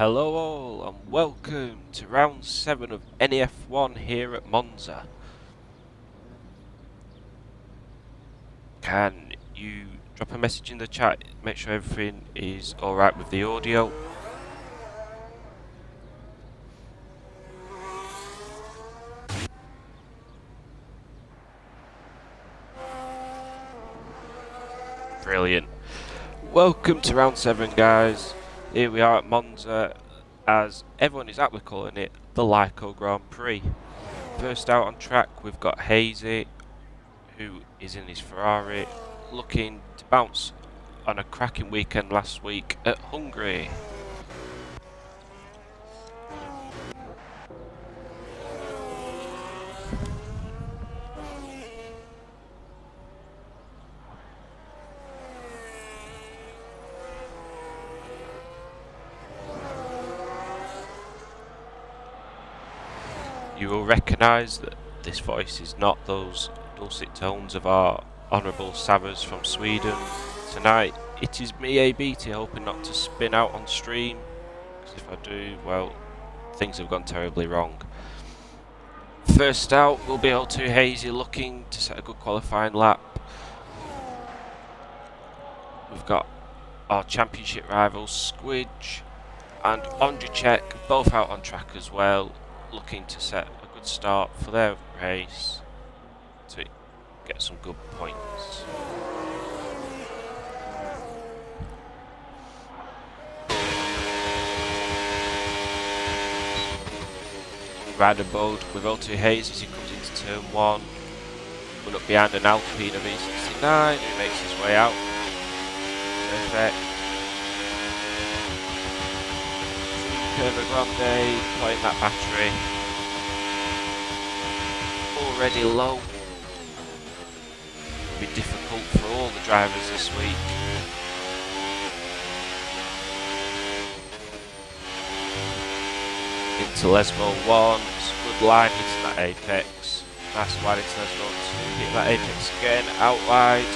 Hello all and welcome to round 7 of NEF1 here at Monza. Can you drop a message in the chat, make sure everything is alright with the audio? Brilliant. Welcome to round 7 guys. Here we are at Monza, as everyone is aptly calling it, the Lyco Grand Prix. First out on track we've got Hazy, who is in his Ferrari, looking to bounce on a cracking weekend last week at Hungary. You will recognise that this voice is not those dulcet tones of our Honourable Savas from Sweden. Tonight it is me, ABT, hoping not to spin out on stream, because if I do, well, things have gone terribly wrong. First out will be L2 Hazy, looking to set a good qualifying lap. We've got our championship rivals Squidge and Ondrzejczyk, both out on track as well, looking to set a good start for their race to get some good points. Rider mode with L2 Hayes as he comes into turn 1, coming up behind an Alpine of E69 who makes his way out. Perfect. Curva Grande, playing that battery. Already low. It'll be difficult for all the drivers this week. Into Lesmo 1, it's a good line hitting that apex. Nice wide into Lesmo 2, hitting that apex again, out wide.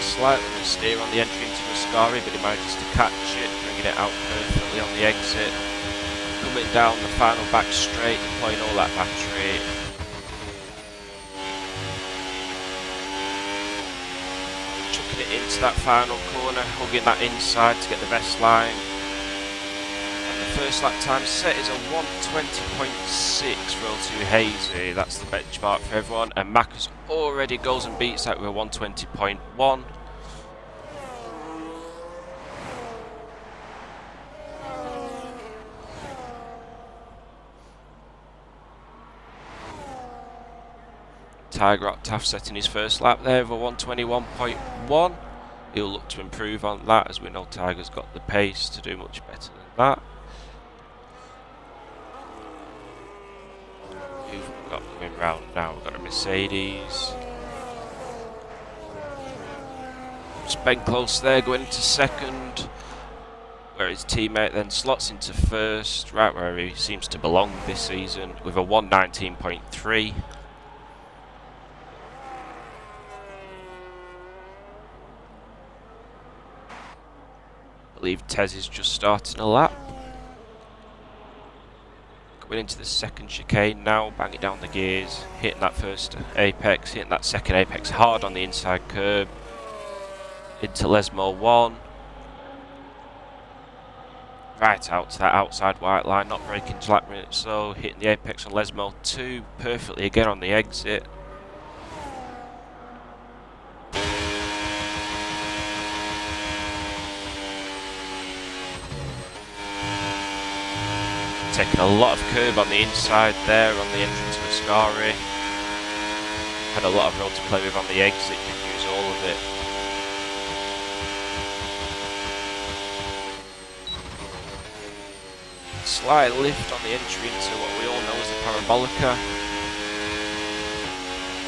Slightly steer on the entry into Ascari, but he manages to catch it, bringing it out perfectly on the exit. Coming down the final back straight, deploying all that battery. Chucking it into that final corner, hugging that inside to get the best line. And the first lap time set is a 1:20.6 for L2 Hazy. That's the benchmark for everyone. And Macca's already goes and beats that with a 1:20.1. Tiger Octave setting his first lap there of a 1:21.1. He'll look to improve on that, as we know Tiger's got the pace to do much better than that. Who've we got coming round now? We've got a Mercedes. Ben close there, going into second, where his teammate then slots into first, right where he seems to belong this season, with a 1:19.3. I believe Tez is just starting a lap. Going into the second chicane now, banging down the gears, hitting that first apex, hitting that second apex hard on the inside curb. Into Lesmo 1. Right out to that outside white line, not breaking to lap minutes, so hitting the apex on Lesmo 2 perfectly again on the exit. Taking a lot of curb on the inside there on the entrance to Ascari. Had a lot of road to play with on the exit, didn't use all of it. Slight lift on the entry into what we all know as the Parabolica.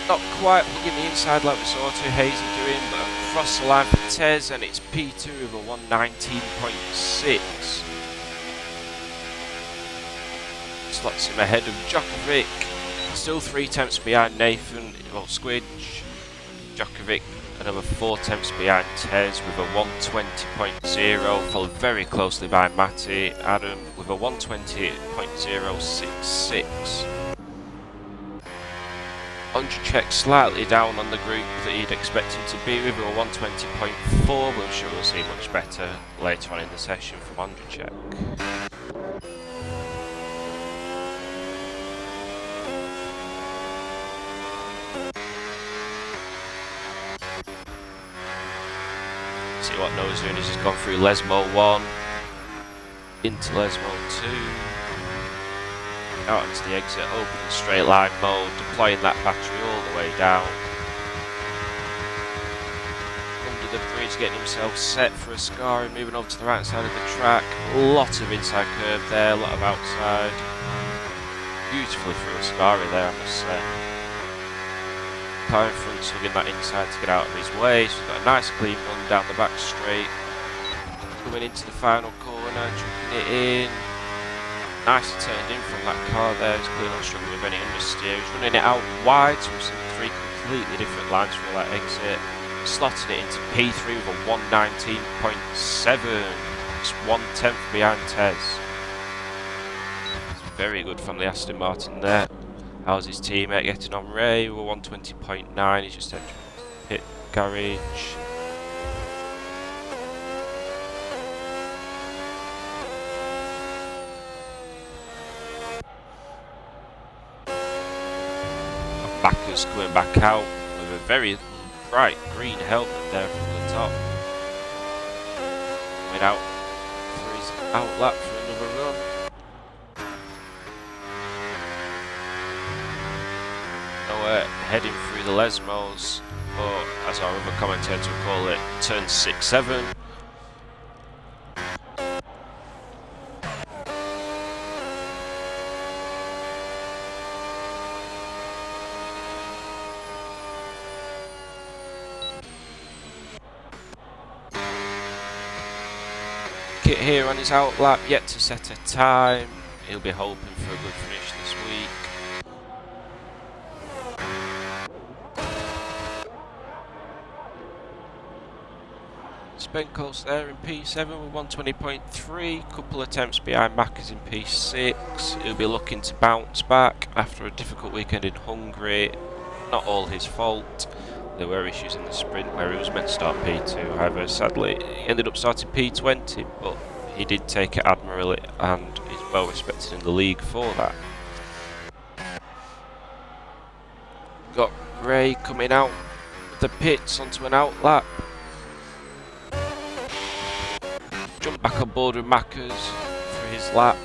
Not quite hugging the inside like we saw L2 Hazy doing, but across the line for Tez, and it's P2 of a 1:19.6. slots him ahead of Djokovic. Still 3 attempts behind Nathan, well, Squidge. Djokovic another 4 attempts behind Tez with a 120.0, followed very closely by Matty. Adam with a 120.066. Ondřejček slightly down on the group that he'd expect him to be with a 120.4, but I'm sure we'll see much better later on in the session from Ondřejček. See what Noah's doing is he's gone through Lesmo 1 into Lesmo 2. Out into the exit, open straight line mode, deploying that battery all the way down. Under the bridge, getting himself set for a Ascari, moving over to the right side of the track. Lot of inside curb there, a lot of outside. Beautifully through Ascari there, I must say. Car in front, hugging that inside to get out of his way, so we've got a nice clean run down the back straight. Coming into the final corner, chucking it in. Nicely turned in from that car there, he's clearly not struggling with any understeer. He's running it out wide, so we've seen 3 completely different lines for that exit. Slotting it into P3 with a 119.7, just 1/10 behind Tez. It's very good from the Aston Martin there. How's his teammate getting on? Ray with a 120.9, he's just entering the pit garage. Backers coming back out with a very bright green helmet there from the top. Coming out for his out lap for another run. Noah heading through the Lesmos, or as our other commentator would call it, turn 6-7. Here on his out lap, yet to set a time. He'll be hoping for a good finish this week. Spenkos there in P7 with 120.3, couple attempts behind Mackers in P6. He'll be looking to bounce back after a difficult weekend in Hungary. Not all his fault. There were issues in the sprint where he was meant to start P2, however sadly he ended up starting P20, but he did take it admirably and is well respected in the league for that. Got Ray coming out of the pits onto an out lap. Jump back on board with Mackers for his lap.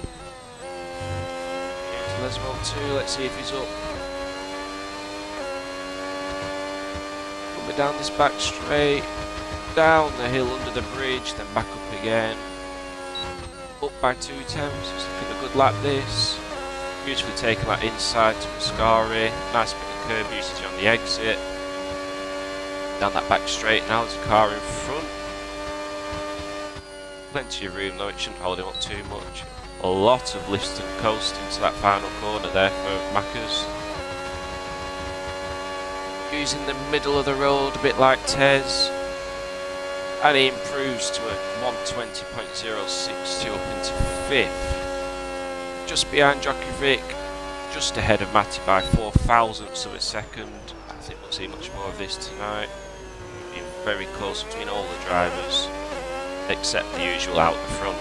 Into Lesmo 2, let's see if he's up. Coming down this back straight, down the hill under the bridge, then back up again. Up by 2 attempts, he's looking a good lap this. Beautifully taking that inside to Ascari. Nice bit of curb usage on the exit. Down that back straight, now there's a car in front. Plenty of room though, it shouldn't hold him up too much. A lot of lift and coast into that final corner there for Mackers. Using the middle of the road a bit like Tez. And he improves to a 120.062 up into 5th. Just behind Djokovic, just ahead of Matty by 4 thousandths of a second. I think we'll see much more of this tonight. Being very close between all the drivers, except the usual out the front.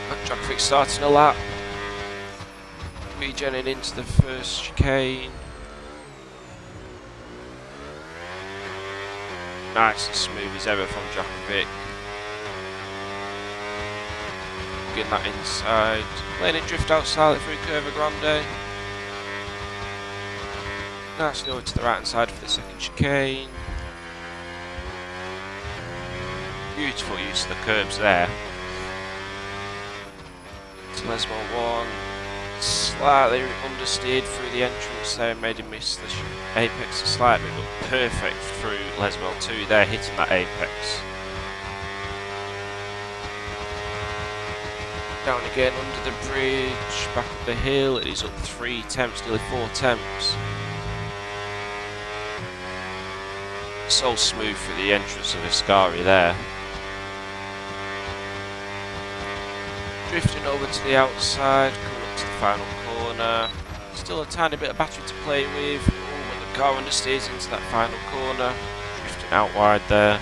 And Djokovic starting a lap. Regenning into the first chicane. Nice and smooth as ever from Djokovic. Getting that inside. Letting it drift out slightly through Curva Grande. Nicely over to the right hand side for the second chicane. Beautiful use of the curbs there. To Lesmo 1. Slightly understeered through the entrance there, made him miss the apex slightly, but perfect through Lesmo 2 there, hitting that apex. Down again under the bridge, back up the hill, it is up 3 temps, nearly 4 temps. So smooth through the entrance of Ascari there. Drifting over to the outside, coming up to the final corner. Still a tiny bit of battery to play with. Oh, when the car understeers into that final corner. Drifting out wide there.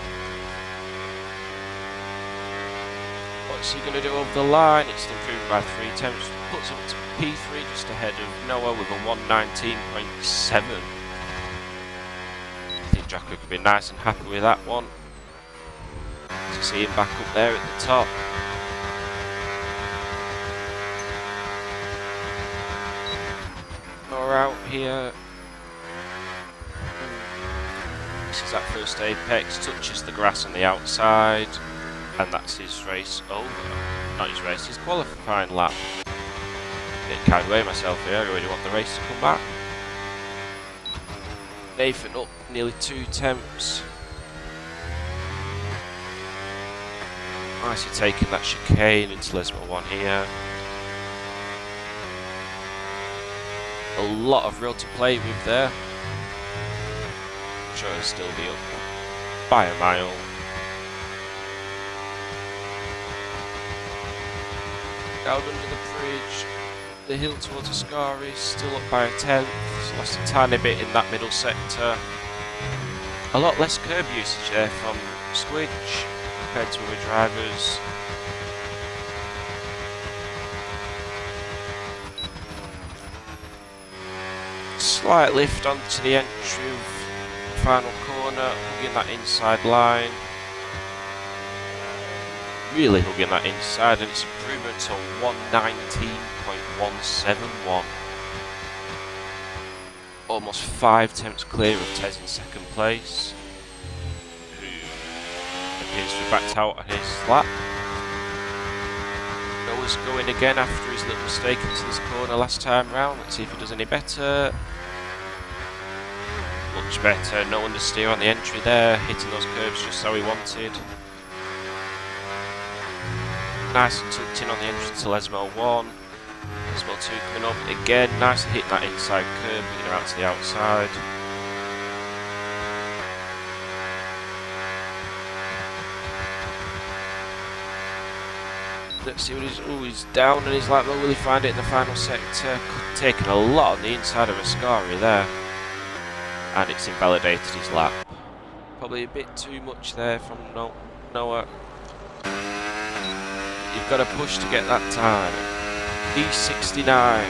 What's he going to do over the line? It's improved by 3 temps. Puts him to P3 just ahead of Noah with a 119.7. I think Jocko could be nice and happy with that one. To see him back up there at the top. Noah out here. This is that first apex, touches the grass on the outside. And that's his race over. Not his race, his qualifying lap. Getting carried away myself here, I really want the race to come back. Nathan up nearly 2 temps. Nicely taking that chicane into Lesmo 1 here. A lot of road to play with there. I'm sure it'll still be up by a mile. Down under the bridge, the hill towards Ascari, still up by a 10th, lost a tiny bit in that middle sector. A lot less curb usage there from Squidge compared to other drivers. Slight lift onto the entry of the final corner, hugging that inside line. Really hugging that inside, and it's improvement to 119.171. Almost 5 temps clear of Tez in second place, who appears to have backed out on his lap. Noah's going again after his little mistake into this corner last time round. Let's see if he does any better. Much better, no understeer on the entry there, hitting those curbs just how he wanted. Nice and tucked in on the entrance to Lesmo 1. Lesmo 2 coming up again, nicely hitting that inside curb, bringing her out to the outside. Let's see what he's... Oh, he's down and he's like, well, will he find it in the final sector? Taking a lot on the inside of Ascari there. And it's invalidated his lap. Probably a bit too much there from Noah. You've got to push to get that time. E69.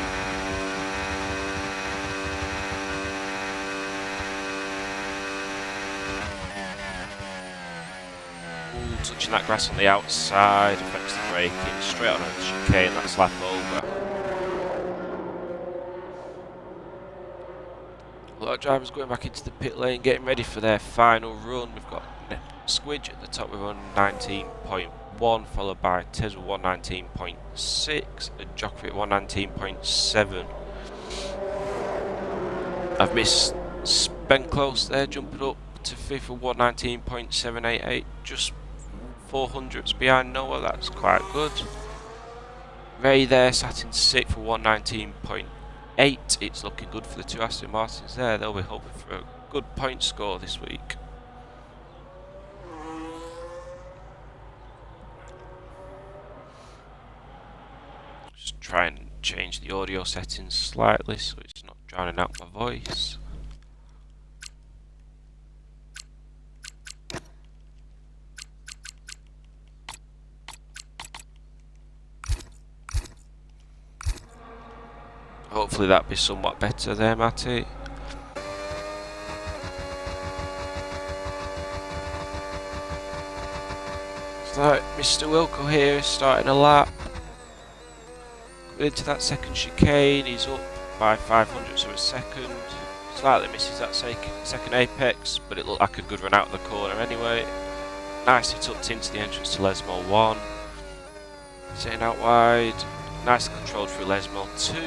Ooh, touching that grass on the outside, affects the braking, straight on the chicane, that's lap over. A lot of drivers going back into the pit lane, getting ready for their final run. We've got Squidge at the top with 119.1, followed by Tez with 119.6 and Jockey at 119.7. I've missed Ben Close there, jumping up to 5th with 119.788, just 400s behind Noah, that's quite good. Ray there sat in 6th with 119.8. It's looking good for the 2 Aston Martins there. They'll be hoping for a good point score this week. Just try and change the audio settings slightly so it's not drowning out my voice. Hopefully that'll be somewhat better there, Matty. So Mr. Wilco here is starting a lap. Going into that second chicane, he's up by 500, so it's second. Slightly misses that second apex, but it looked like a good run out of the corner anyway. Nicely tucked into the entrance to Lesmo 1. Sitting out wide. Nicely controlled through Lesmo 2.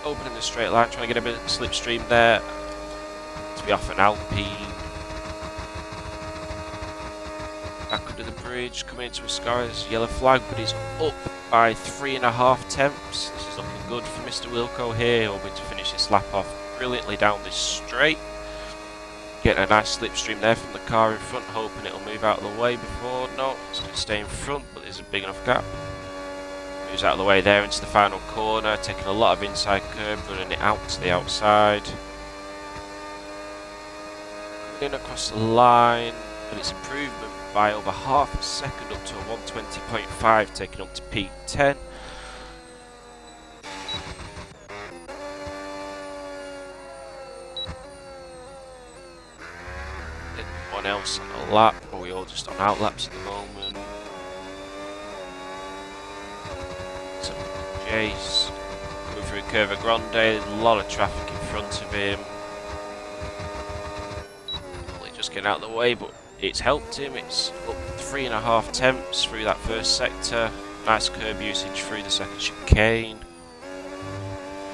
Opening the straight line, trying to get a bit of slipstream there. To be off an Alpine. Back under the bridge, coming into Ascari's yellow flag, but he's up by 3.5 tenths. This is looking good for Mr. Wilco here, hoping to finish this lap off brilliantly down this straight. Getting a nice slipstream there from the car in front, hoping it'll move out of the way before. No, it's going to stay in front, but there's a big enough gap. Moves out of the way there into the final corner, taking a lot of inside curb, running it out to the outside. Coming in across the line, and it's improvement by over half a second up to a 120.5, taking up to P10. Anyone else on a lap, or we all just on outlaps at the moment. So Jace coming through Curva Grande, a lot of traffic in front of him. Only just getting out of the way, but it's helped him. It's up 3.5 tenths through that first sector. Nice curb usage through the second chicane.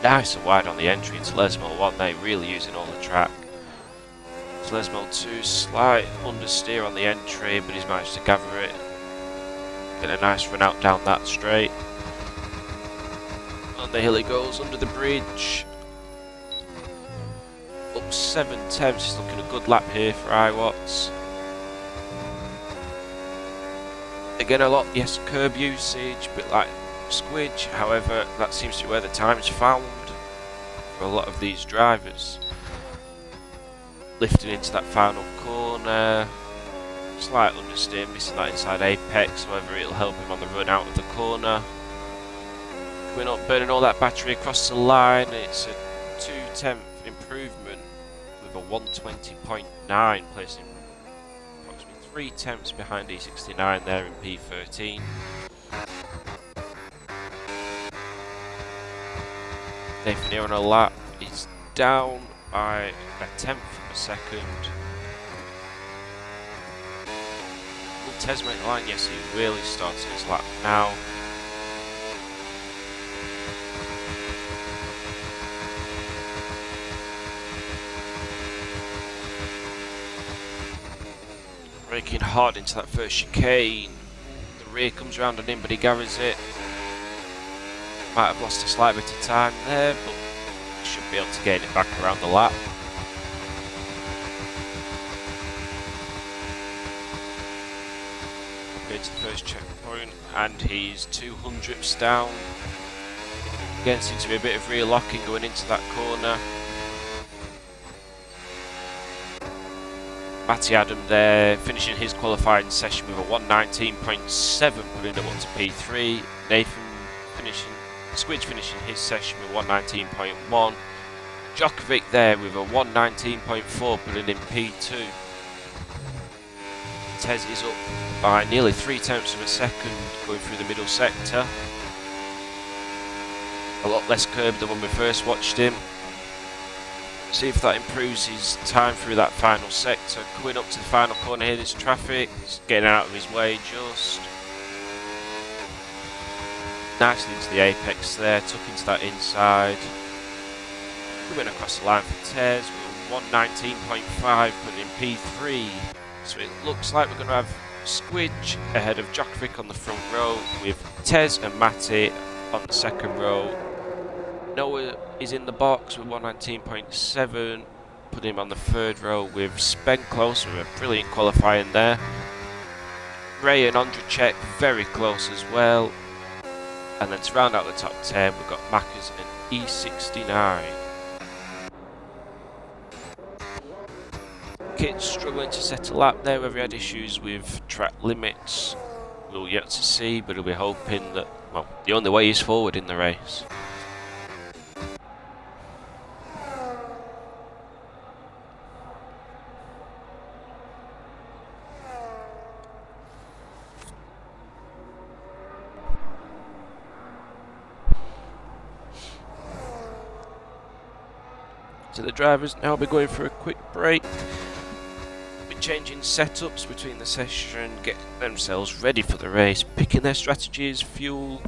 Nice and wide on the entry into Lesmo 1. They're really using all the track. Lesmo 2, slight understeer on the entry, but he's managed to gather it. Get a nice run out down that straight. On the hill he goes, under the bridge. Up 7 tenths, he's looking a good lap here for iWatts. Again, a lot, yes, curb usage, a bit like squidge. However, that seems to be where the time is found for a lot of these drivers. Lifting into that final corner, slight understeer, missing that inside apex, however it'll help him on the run out of the corner. Coming up, burning all that battery across the line, it's a 2-tenth improvement with a 120.9, placing approximately 3 tenths behind E69 there in P13. Nathan here on a lap is down by a tenth of a second. Will Tez make the line? Yes, he will. He's starting his lap now. Braking hard into that first chicane. The rear comes around on him, but he gathers it. Might have lost a slight bit of time there, but should be able to gain it back around the lap. Into the first checkpoint, and he's 200ths down. Again, seems to be a bit of rear locking going into that corner. Matty Adam there, finishing his qualifying session with a 119.7, putting him up to P3. Nathan Squidge finishing his session with 119.1. Djokovic there with a 119.4, putting him P2. Tez is up by nearly 3 tenths of a second going through the middle sector. A lot less curb than when we first watched him. See if that improves his time through that final sector. Coming up to the final corner here, there's traffic. He's getting out of his way just. Nicely into the apex there, tuck into that inside. Coming across the line for Tez with 119.5, putting in P3. So it looks like we're going to have Squidge ahead of Djokovic on the front row, with Tez and Matty on the second row. Noah is in the box with 119.7, putting him on the third row with Spen close with a brilliant qualifying there. Ray and Ondracek very close as well. And then to round out the top 10, we've got Mackers and E69. Kit's struggling to set a lap there, whether he had issues with track limits, we'll yet to see, but he'll be hoping that, well, the only way is forward in the race. So the drivers now will be going for a quick break. Be changing setups between the session, getting themselves ready for the race, picking their strategies, fuel.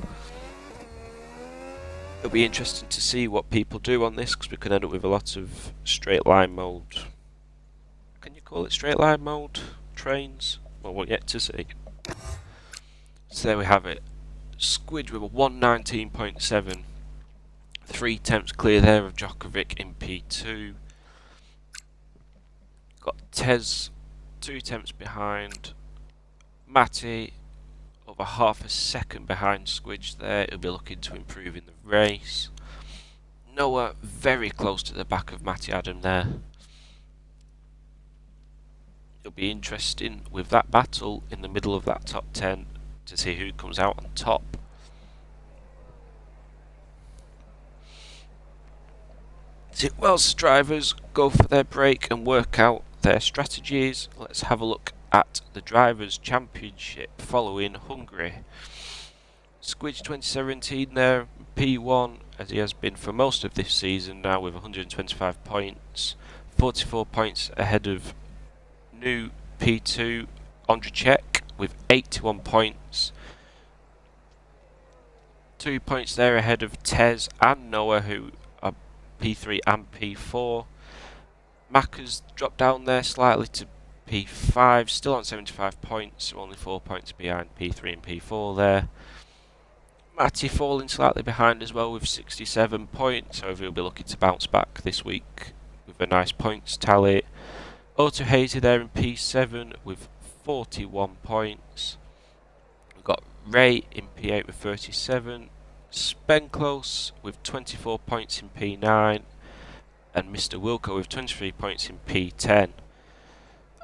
It'll be interesting to see what people do on this, because we can end up with a lot of straight line mode. Can you call it straight line mode? Trains? Well, we're yet to see. So there we have it. Squid with a 119.7. 3 tenths clear there of Djokovic in P2. Got Tez 2 tenths behind. Matty over half a second behind Squidge there. He'll be looking to improve in the race. Noah very close to the back of Matty Adam there. It'll be interesting with that battle in the middle of that top 10 to see who comes out on top. Whilst drivers go for their break and work out their strategies, let's have a look at the Drivers' Championship following Hungary. Squidge 2017 there, P1, as he has been for most of this season now with 125 points, 44 points ahead of new P2 Ondrzejczyk with 81 points, 2 points there ahead of Tez and Noah, who are P3 and P4. Macca's dropped down there slightly to P5, still on 75 points, so only 4 points behind P3 and P4 there. Matty falling slightly behind as well with 67 points, however he'll be looking to bounce back this week with a nice points tally. Otto Hazy there in P7 with 41 points. We've got Ray in P8 with 37, Spenclose with 24 points in P9, and Mr. Wilco with 23 points in P10.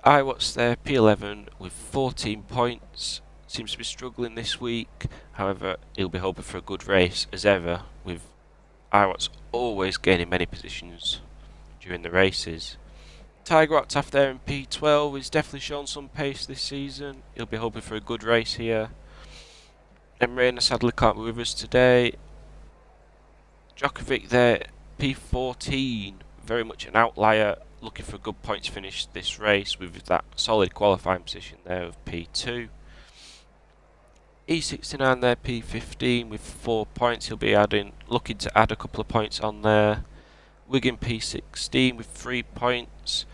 Iwat's there, P11 with 14 points. Seems to be struggling this week, however he'll be hoping for a good race as ever, with Iwat's always gaining many positions during the races. Tiger Octaf there in P12 is definitely shown some pace this season. He'll be hoping for a good race here. Emreina sadly can't be with us today. Djokovic there, P14, very much an outlier, looking for a good points finish this race with that solid qualifying position there of P2. E69 there, P15 with 4 points. He'll be looking to add a couple of points on there. Wigan P16 with 3 points.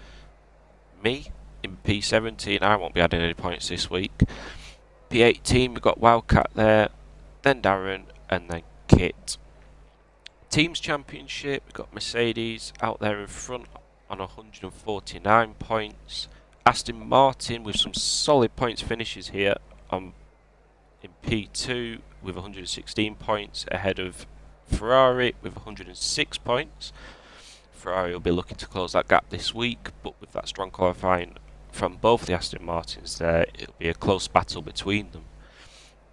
Me in P17, I won't be adding any points this week. P18 we've got Wildcat there, then Darren, and then Kit. Teams Championship, we've got Mercedes out there in front on 149 points. Aston Martin with some solid points finishes here in P2 with 116 points ahead of Ferrari with 106 points. Ferrari will be looking to close that gap this week, but with that strong qualifying from both the Aston Martins there, it'll be a close battle between them.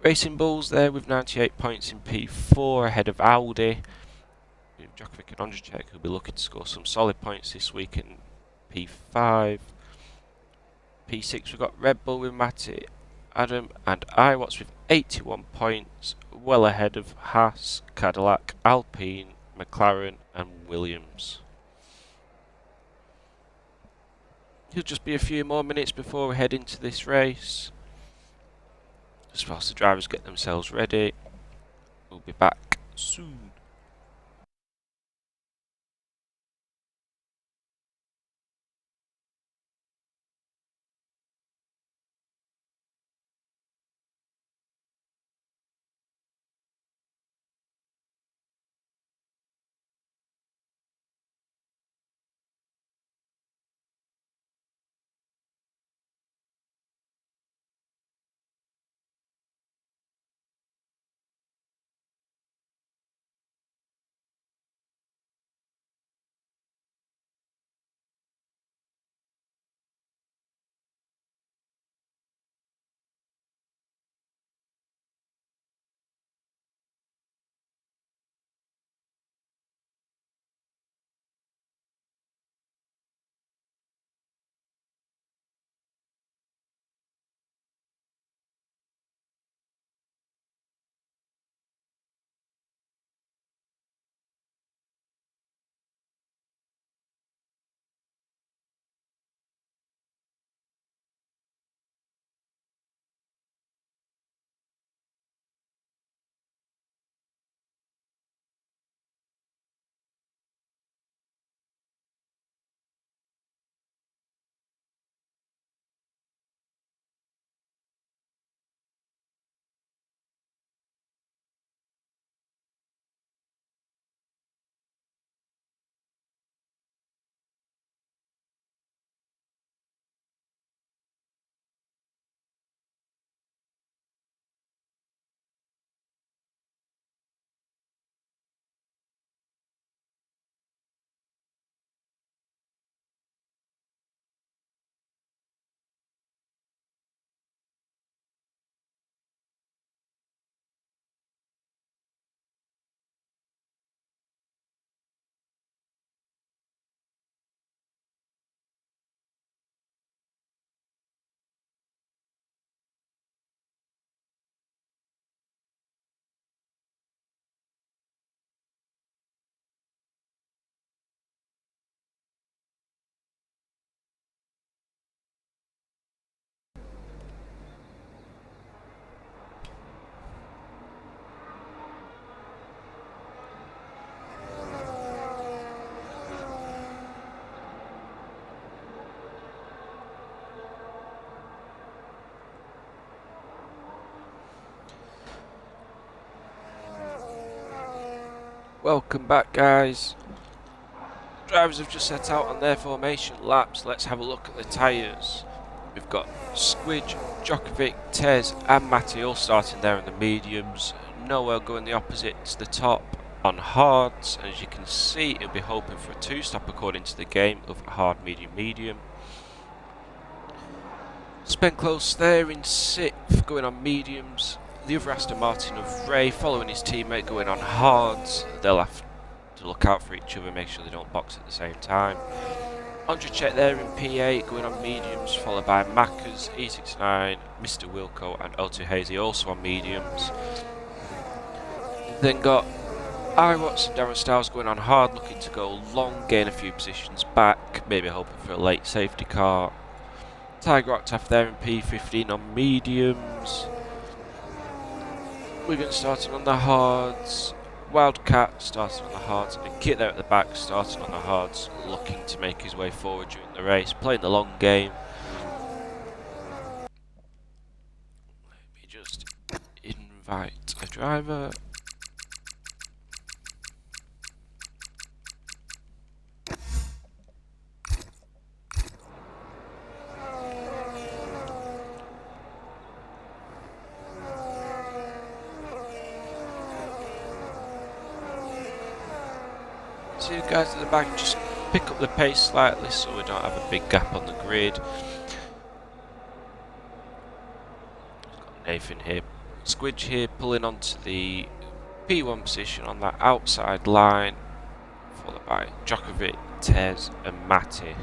Racing Bulls there with 98 points in P4 ahead of Audi. With Djokovic and Ondrzejczyk, who'll be looking to score some solid points this week in P5. P6 we've got Red Bull with Matty Adam and Iwatts with 81 points, well ahead of Haas, Cadillac, Alpine, McLaren and Williams. It'll just be a few more minutes before we head into this race. Just whilst the drivers get themselves ready, we'll be back soon. Welcome back, guys. Drivers have just set out on their formation laps. Let's have a look at the tyres. We've got Squidge, Djokovic, Tez and Matty all starting there in the mediums. Noah going the opposite to the top on hards. As you can see, he'll be hoping for a 2-stop according to the game of hard, medium, medium. Spenclose there in 6th, going on mediums. The other Aston Martin of Ray following his teammate going on hards. They'll have to look out for each other, make sure they don't box at the same time. Ondrzejczyk there in P8 going on mediums, followed by Mackers, E69, Mr. Wilco and O2 Hazy also on mediums. Then got Iwatts and Darren Stiles going on hard, looking to go long, gain a few positions back, maybe hoping for a late safety car. Tiger Octave there in P15 on mediums. Wigan starting on the hards. Wildcat starting on the hards. And Kit there at the back starting on the hards, looking to make his way forward during the race, playing the long game. Let me just invite a driver. So you guys at the back just pick up the pace slightly so we don't have a big gap on the grid. Got Nathan here, Squidge here pulling onto the P1 position on that outside line, followed by Djokovic, Tez and Matty.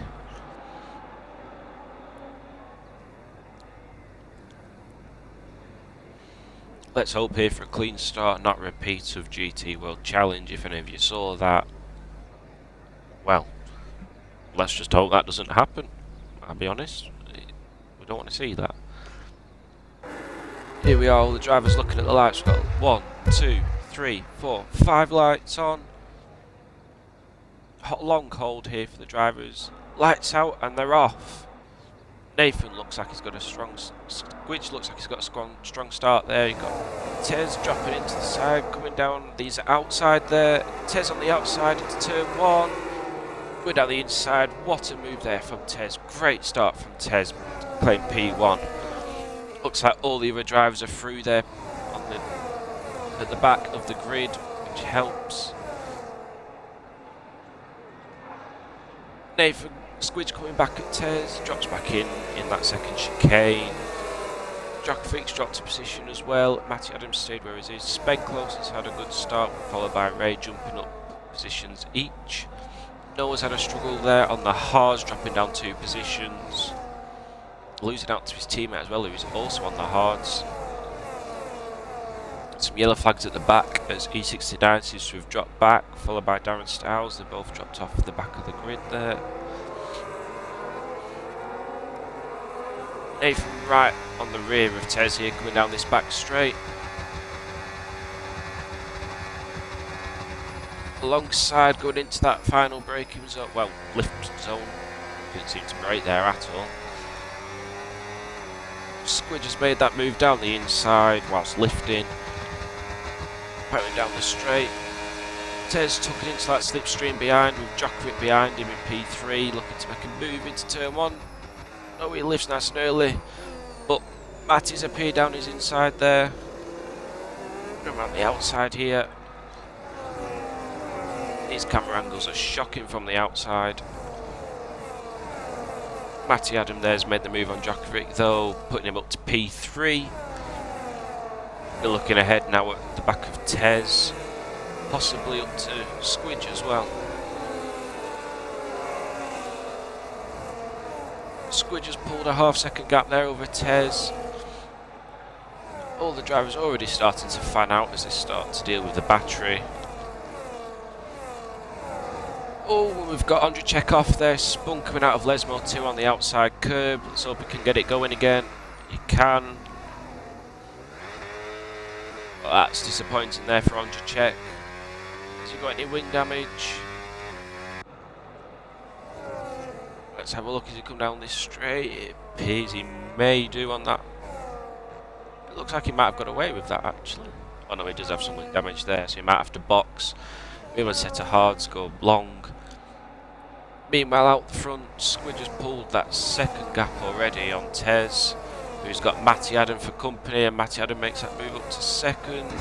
Let's hope here for a clean start, not a repeat of GT World Challenge. If any of you saw that, well, let's just hope that doesn't happen. I'll be honest, we don't want to see that. Here we are, all the drivers looking at the lights. We've got 1, 2, 3, 4, 5 lights on. Long hold here for the drivers. Lights out and they're off. Nathan looks like he's got a strong... Squidge looks like he's got a strong start there. You've got Tez dropping into the side, coming down. These are outside there. Tez on the outside into turn 1. Going down the inside. What a move there from Tez. Great start from Tez, playing P1. Looks like all the other drivers are through there on at the back of the grid, which helps. Nathan Squidge coming back at Tez, drops back in that second chicane. Djokovic's dropped a position as well. Matty Adams stayed where he is. Spenclose has had a good start, followed by Ray jumping up positions each. Noah's had a struggle there on the hards, dropping down 2 positions. Losing out to his teammate as well, who's also on the hards. Some yellow flags at the back as E69 seems to have dropped back, followed by Darren Stiles. They both dropped off the back of the grid there. Nathan right on the rear of Tez here, coming down this back straight. Alongside, going into that final braking zone, well, lift zone. Didn't seem to brake there at all. Squidge has made that move down the inside whilst lifting. Powering down the straight. Tez tucking into that slipstream behind with Djokovic behind him in P3, looking to make a move into turn 1. Oh, he lifts nice and early, but Matty's appeared down his inside there. Around the outside here. These camera angles are shocking from the outside. Matty Adam there's made the move on Djokovic though, putting him up to P3. We're looking ahead now at the back of Tez, possibly up to Squidge as well. Squidge has pulled a half-second gap there over Tez. All the drivers already starting to fan out as they start to deal with the battery. Oh, we've got Ondrzejczyk off there, spun coming out of Lesmo 2 on the outside curb. Let's hope he can get it going again. He can. Well, that's disappointing there for Ondrzejczyk. Has he got any wing damage? Let's have a look as he come down this straight. It appears he may do on that. It looks like he might have got away with that actually. Oh no, he does have some wing damage there, so he might have to box. We able to set a hards, go long. Meanwhile, out the front, Squid has pulled that second gap already on Tez, who's got Matty Adam for company, and Matty Adam makes that move up to second.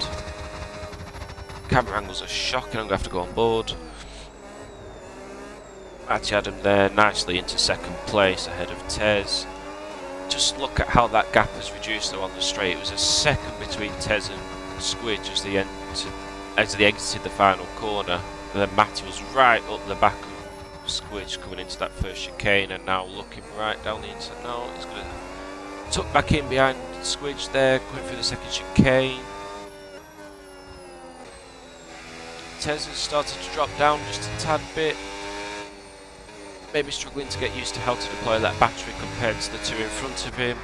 Camera angles are shocking, I'm going to have to go on board. Matty Adam there, nicely into second place ahead of Tez. Just look at how that gap has reduced though on the straight. It was a second between Tez and Squid as they exited the final corner. And then Matty was right up the back of Squid coming into that first chicane, and now looking right down the inside. No, he's going to tuck back in behind Squid there, going through the second chicane. Tez has started to drop down just a tad bit. Maybe struggling to get used to how to deploy that battery compared to the two in front of him.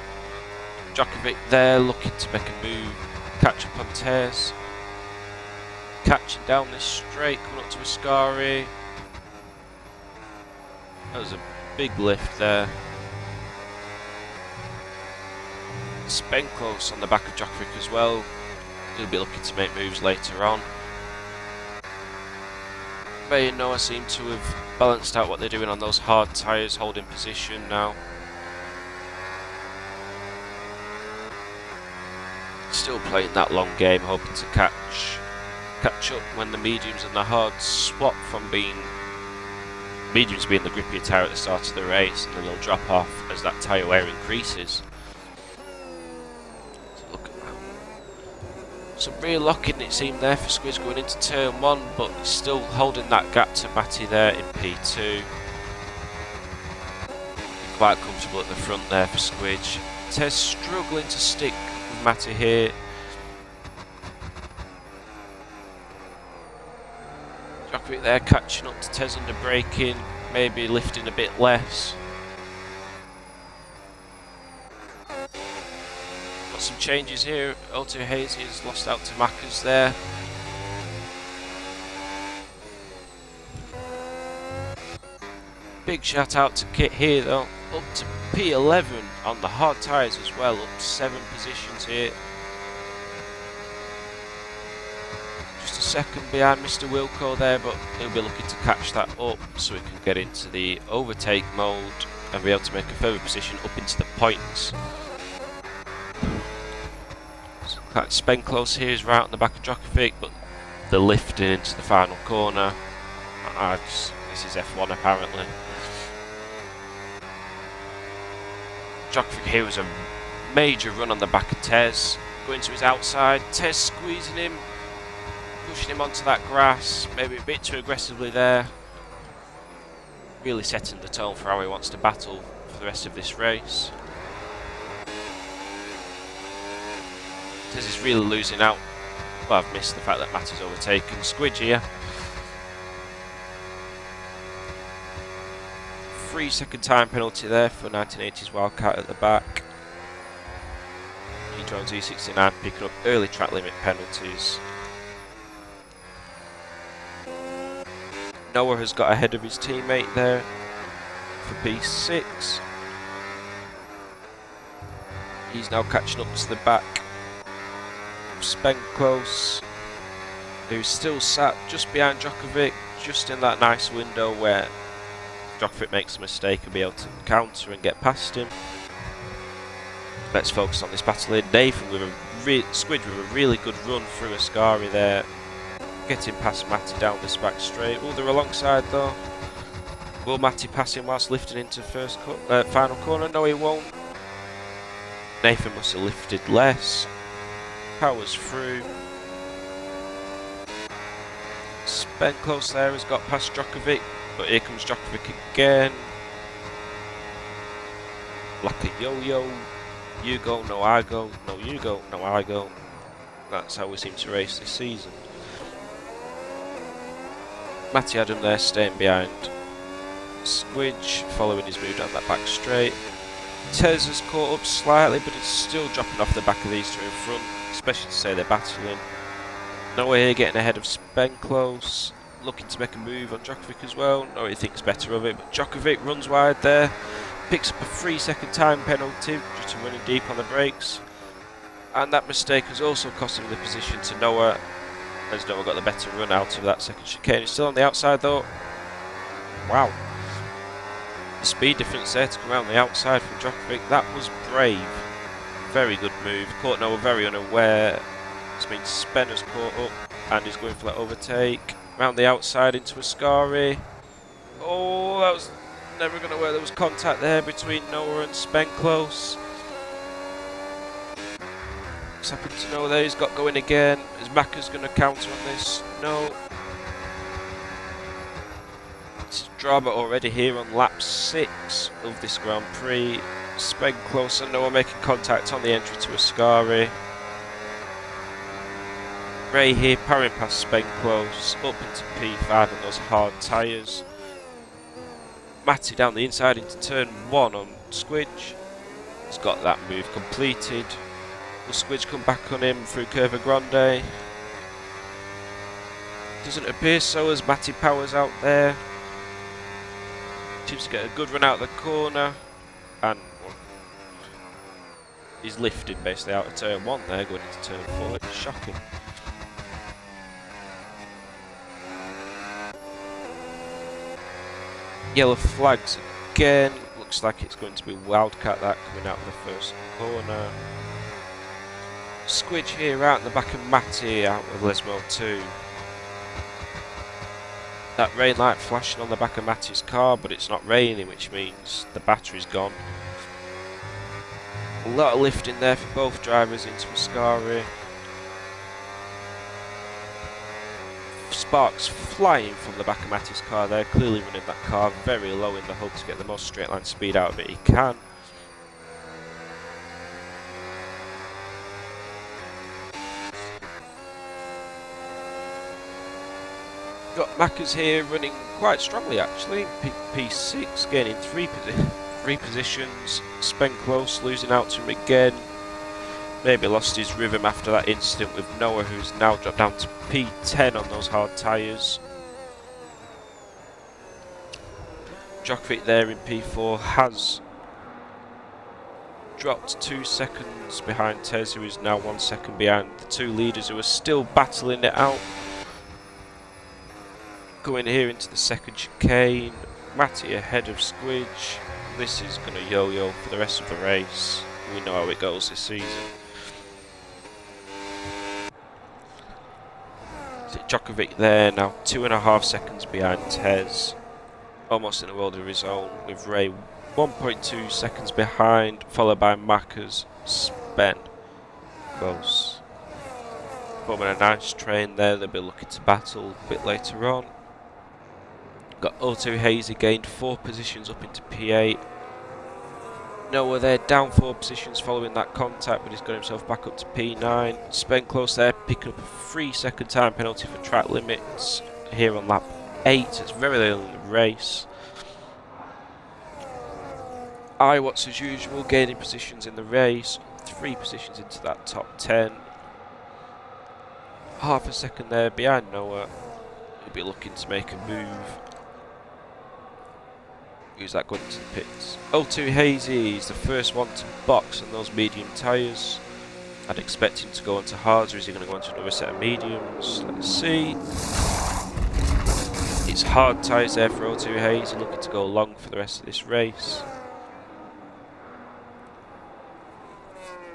Djokovic there looking to make a move, catch up on Tez. Catching down this straight, coming up to Ascari. That was a big lift there. Spen close on the back of Djokovic as well. He'll be looking to make moves later on. Bay and Noah seem to have balanced out what they're doing on those hard tyres, holding position now. Still playing that long game, hoping to catch up when the mediums and the hards swap from being mediums being the grippier tyre at the start of the race, and then they'll drop off as that tyre wear increases. Some real locking it seemed there for Squid going into turn 1, but still holding that gap to Matty there in P2. Quite comfortable at the front there for Squid. Tez struggling to stick with Matty here. Djokovic there catching up to Tez under braking, maybe lifting a bit less. Some changes here. Otto Hazy has lost out to Mackers there. Big shout out to Kit here though. Up to P11 on the hard tyres as well. Up 7 positions here. Just a second behind Mr. Wilco there, but he'll be looking to catch that up so he can get into the overtake mode and be able to make a further position up into the points. Spen close here is right on the back of Djokovic, but they're lifting into the final corner. This is F1 apparently. Djokovic here was a major run on the back of Tez, going to his outside. Tez squeezing him, pushing him onto that grass, maybe a bit too aggressively there. Really setting the tone for how he wants to battle for the rest of this race. Tez is really losing out. Well, I've missed the fact that Matty's overtaken Squid here. 3-second time penalty there for 1980s Wildcat at the back. He joins E69 picking up early track limit penalties. Noah has got ahead of his teammate there for P6. He's now catching up to the back. Spen close, who's still sat just behind Djokovic, just in that nice window where Djokovic makes a mistake and be able to counter and get past him. Let's focus on this battle here. Nathan with Squid with a really good run through Ascari there, getting past Matty down this back straight. Oh, they're alongside though. Will Matty pass him whilst lifting into final corner? No, he won't. Nathan must have lifted less. Powers through. Spen close there has got past Djokovic, but here comes Djokovic again. Like a yo-yo. You go, no I go. No you go, no I go. That's how we seem to race this season. Matty Adam there staying behind Squidge, following his move down that back straight. Tez has caught up slightly, but it's still dropping off the back of these two in front, especially to say they're battling. Noah here getting ahead of Spen close, looking to make a move on Djokovic as well. Noah thinks better of it, but Djokovic runs wide there, picks up a 3-second time penalty due to running deep on the brakes, and that mistake has also cost him the position to Noah. As Noah got the better run out of that second chicane. He's still on the outside though. Wow. The speed difference there to come around the outside from Djokovic. That was brave. Very good move. Caught Noah very unaware. This means Spen has caught up and is going for that overtake. Round the outside into Ascari. Oh, that was never going to work. There was contact there between Noah and Spen close. What's happened to Noah there? He's got going again. Is Macca's going to counter on this? No. It's drama already here on lap 6 of this Grand Prix. Spen close and Noah making contact on the entry to Ascari. Ray here powering past Spen close, up into P5 on those hard tyres. Matty down the inside into turn 1 on Squidge. He's got that move completed. Will Squidge come back on him through Curva Grande? Doesn't appear so as Matty powers out there. Seems to get a good run out of the corner. And he's lifted basically out of turn 1 there, going into turn 4. It's shocking. Yellow flags again. Looks like it's going to be Wildcat that coming out of the first corner. Squidge here out in the back of Matty out with Lesmo 2. That rain light flashing on the back of Matty's car, but it's not raining, which means the battery's gone. A lot of lifting there for both drivers into Ascari. Sparks flying from the back of Matty's car there, clearly running that car very low in the hope to get the most straight line speed out of it he can. Got Macca's here running quite strongly actually. P6 gaining three positions. Spen close, losing out to him again. Maybe lost his rhythm after that incident with Noah, who's now dropped down to P10 on those hard tyres. Djokovic there in P4 has dropped 2 seconds behind Tez, who is now 1 second behind the two leaders who are still battling it out. Going here into the second chicane. Matty ahead of Squidge. This is going to yo-yo for the rest of the race. We know how it goes this season. Djokovic there now 2.5 seconds behind Tez. Almost in a world of his own, with Ray 1.2 seconds behind, followed by Macca's Spen. Close. Forming a nice train there, they'll be looking to battle a bit later on. Got O2 Hazy gained 4 positions up into P8. Noah there down 4 positions following that contact, but he's got himself back up to P9. Spen close there, picking up a 3-second time penalty for track limits here on lap 8. It's very early in the race. Iwatts as usual gaining positions in the race, 3 positions into that top 10. Half a second there behind Noah. He'll be looking to make a move. Who's that going into the pits? O2 Hazy is the first one to box on those medium tyres. I'd expect him to go onto hards, or is he going to go into another set of mediums? Let's see. It's hard tyres there for O2 Hazy, looking to go long for the rest of this race.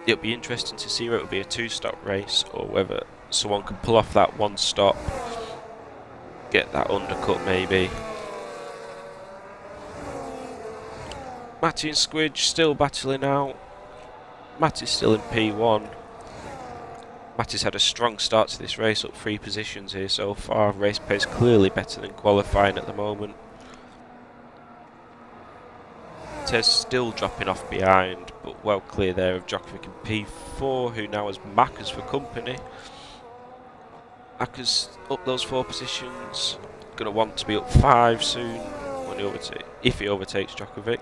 It'll be interesting to see whether it'll be a 2-stop race or whether someone can pull off that 1 stop, get that undercut maybe. Matty and Squidge still battling out. Matty's still in P1. Matty's had a strong start to this race, up 3 positions here so far. Race pace clearly better than qualifying at the moment. Tez still dropping off behind, but well clear there of Djokovic in P4, who now has Macca's for company. Macca's up those 4 positions, going to want to be up 5 soon when if he overtakes Djokovic.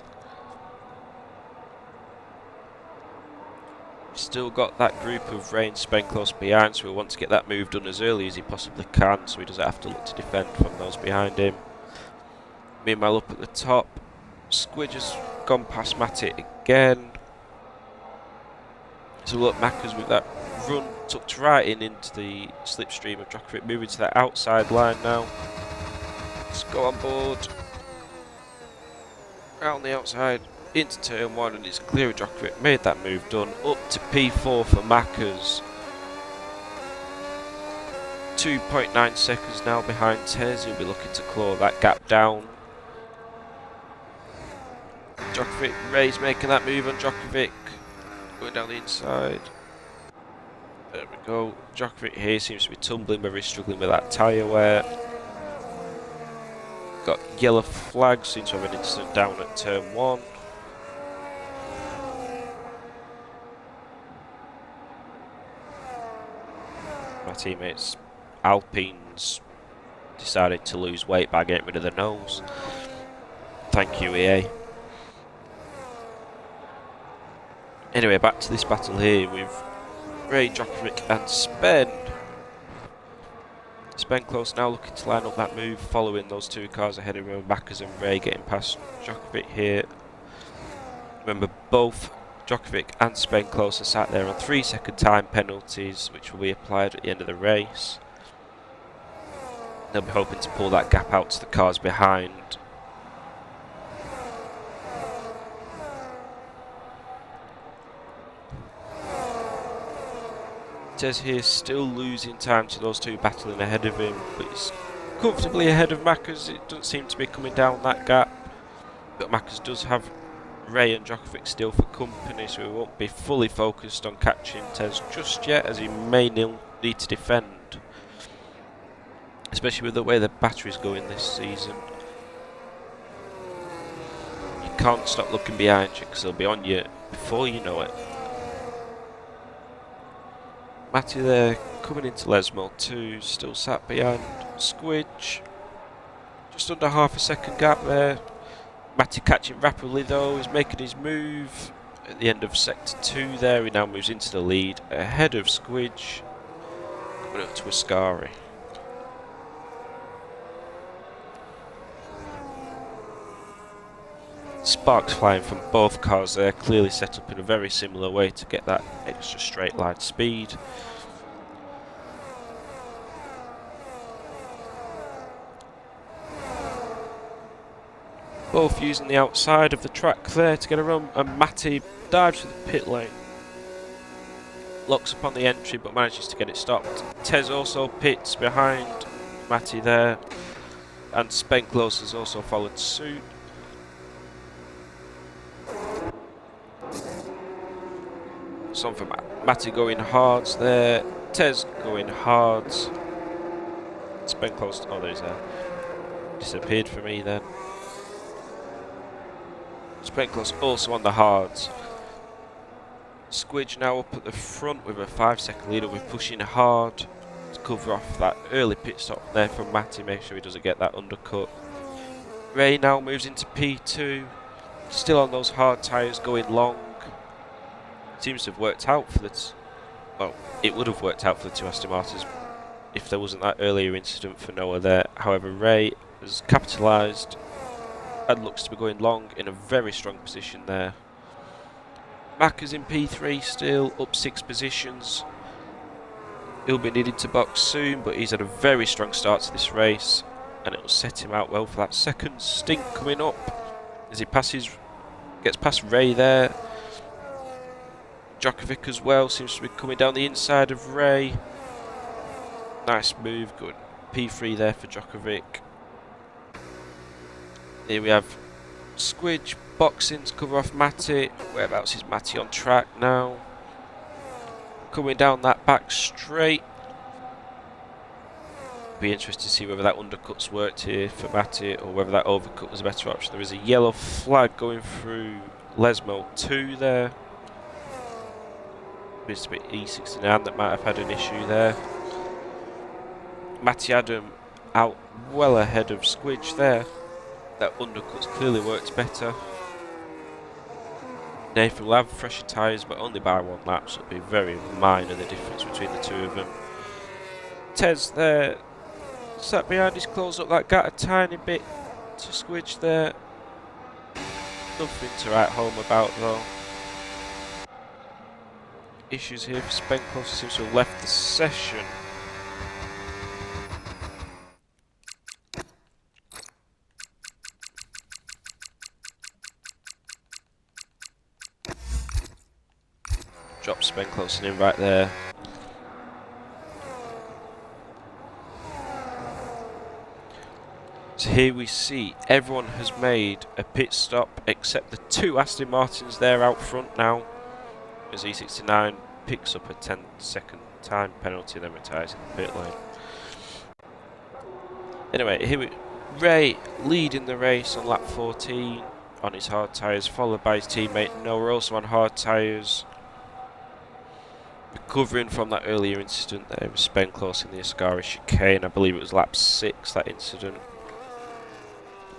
Still got that group of Ray and Spen close behind, so he'll want to get that move done as early as he possibly can, so he doesn't have to look to defend from those behind him. Meanwhile, up at the top, Squidge has gone past Matty again. So look, Macca's with that run tucked right into the slipstream of Djokovic, moving to that outside line now. Let's go on board. Around the outside, into turn 1, and it's clear of Djokovic. Made that move done. Up to P4 for Mackers. 2.9 seconds now behind Tez. He'll be looking to claw that gap down. Djokovic, Ray's making that move on Djokovic. Going down the inside. There we go. Djokovic here seems to be tumbling, very struggling with that tyre wear. Got yellow flags, seems to have an incident down at turn 1. My teammates Alpines decided to lose weight by getting rid of the nose. Thank you, EA. Anyway, back to this battle here with Ray, Djokovic and Spen. Spen close now, looking to line up that move, following those two cars ahead of him, Mackers and Ray getting past Djokovic here. Remember, both Djokovic and Spen close are sat there on 3-second time penalties, which will be applied at the end of the race. They'll be hoping to pull that gap out to the cars behind. Tez here still losing time to those two battling ahead of him, but he's comfortably ahead of Mackers. It doesn't seem to be coming down that gap, but Mackers does have Ray and Djokovic still for company, so he won't be fully focused on catching Tez just yet, as he may need to defend, especially with the way the battery's going this season. You can't stop looking behind you because they'll be on you before you know it. Matty there, coming into Lesmo 2, still sat behind Squidge. Just under half a second gap there. Matty catching rapidly though, he's making his move. At the end of sector 2 there, he now moves into the lead, ahead of Squidge. Coming up to Ascari. Sparks flying from both cars there, clearly set up in a very similar way to get that extra straight line speed. Both using the outside of the track there to get a run, and Matty dives to the pit lane. Locks upon the entry but manages to get it stopped. Tez also pits behind Matty there, and Spenklos has also followed suit. Some for Matty going hards there, Tez going hards. Spenklos, oh there's a disappeared for me then. Spenklos also on the hards. Squidge now up at the front with a 5-second lead. We're pushing hard to cover off that early pit stop there from Matty, make sure he doesn't get that undercut. Ray now moves into P2, still on those hard tyres, going long. Seems to have worked out for well, it would have worked out for the two Aston Martins if there wasn't that earlier incident for Noah there. However, Ray has capitalised and looks to be going long in a very strong position there. Macca's in P3 still, up 6 positions. He'll be needing to box soon, but he's had a very strong start to this race, and it will set him out well for that second stint coming up as he gets past Ray there. Djokovic as well seems to be coming down the inside of Ray. Nice move, good P3 there for Djokovic. Here we have Squidge boxing to cover off Matty. Whereabouts is Matty on track now? Coming down that back straight. Be interested to see whether that undercut's worked here for Matty or whether that overcut was a better option. There is a yellow flag going through Lesmo 2 there. Appears to be E69 that might have had an issue there. Matty Adam out well ahead of Squidge there. That undercut's clearly worked better. Nathan will have fresher tyres, but only by 1 lap, so it'll be very minor the difference between the two of them. Tez there, sat behind, he's closed up that gap a tiny bit to Squidge there. Nothing to write home about though. issues here for Spenclose. Seems to have left the session. Drop Spenclose in right there. So here we see everyone has made a pit stop except the two Aston Martins there out front now, as E69 picks up a 10-second time penalty and then retires in the pit lane. Anyway, here we Ray leading the race on lap 14 on his hard tyres, followed by his teammate Noah, also on hard tyres, recovering from that earlier incident there with Spenclose in the Ascari chicane. I believe it was lap 6, that incident.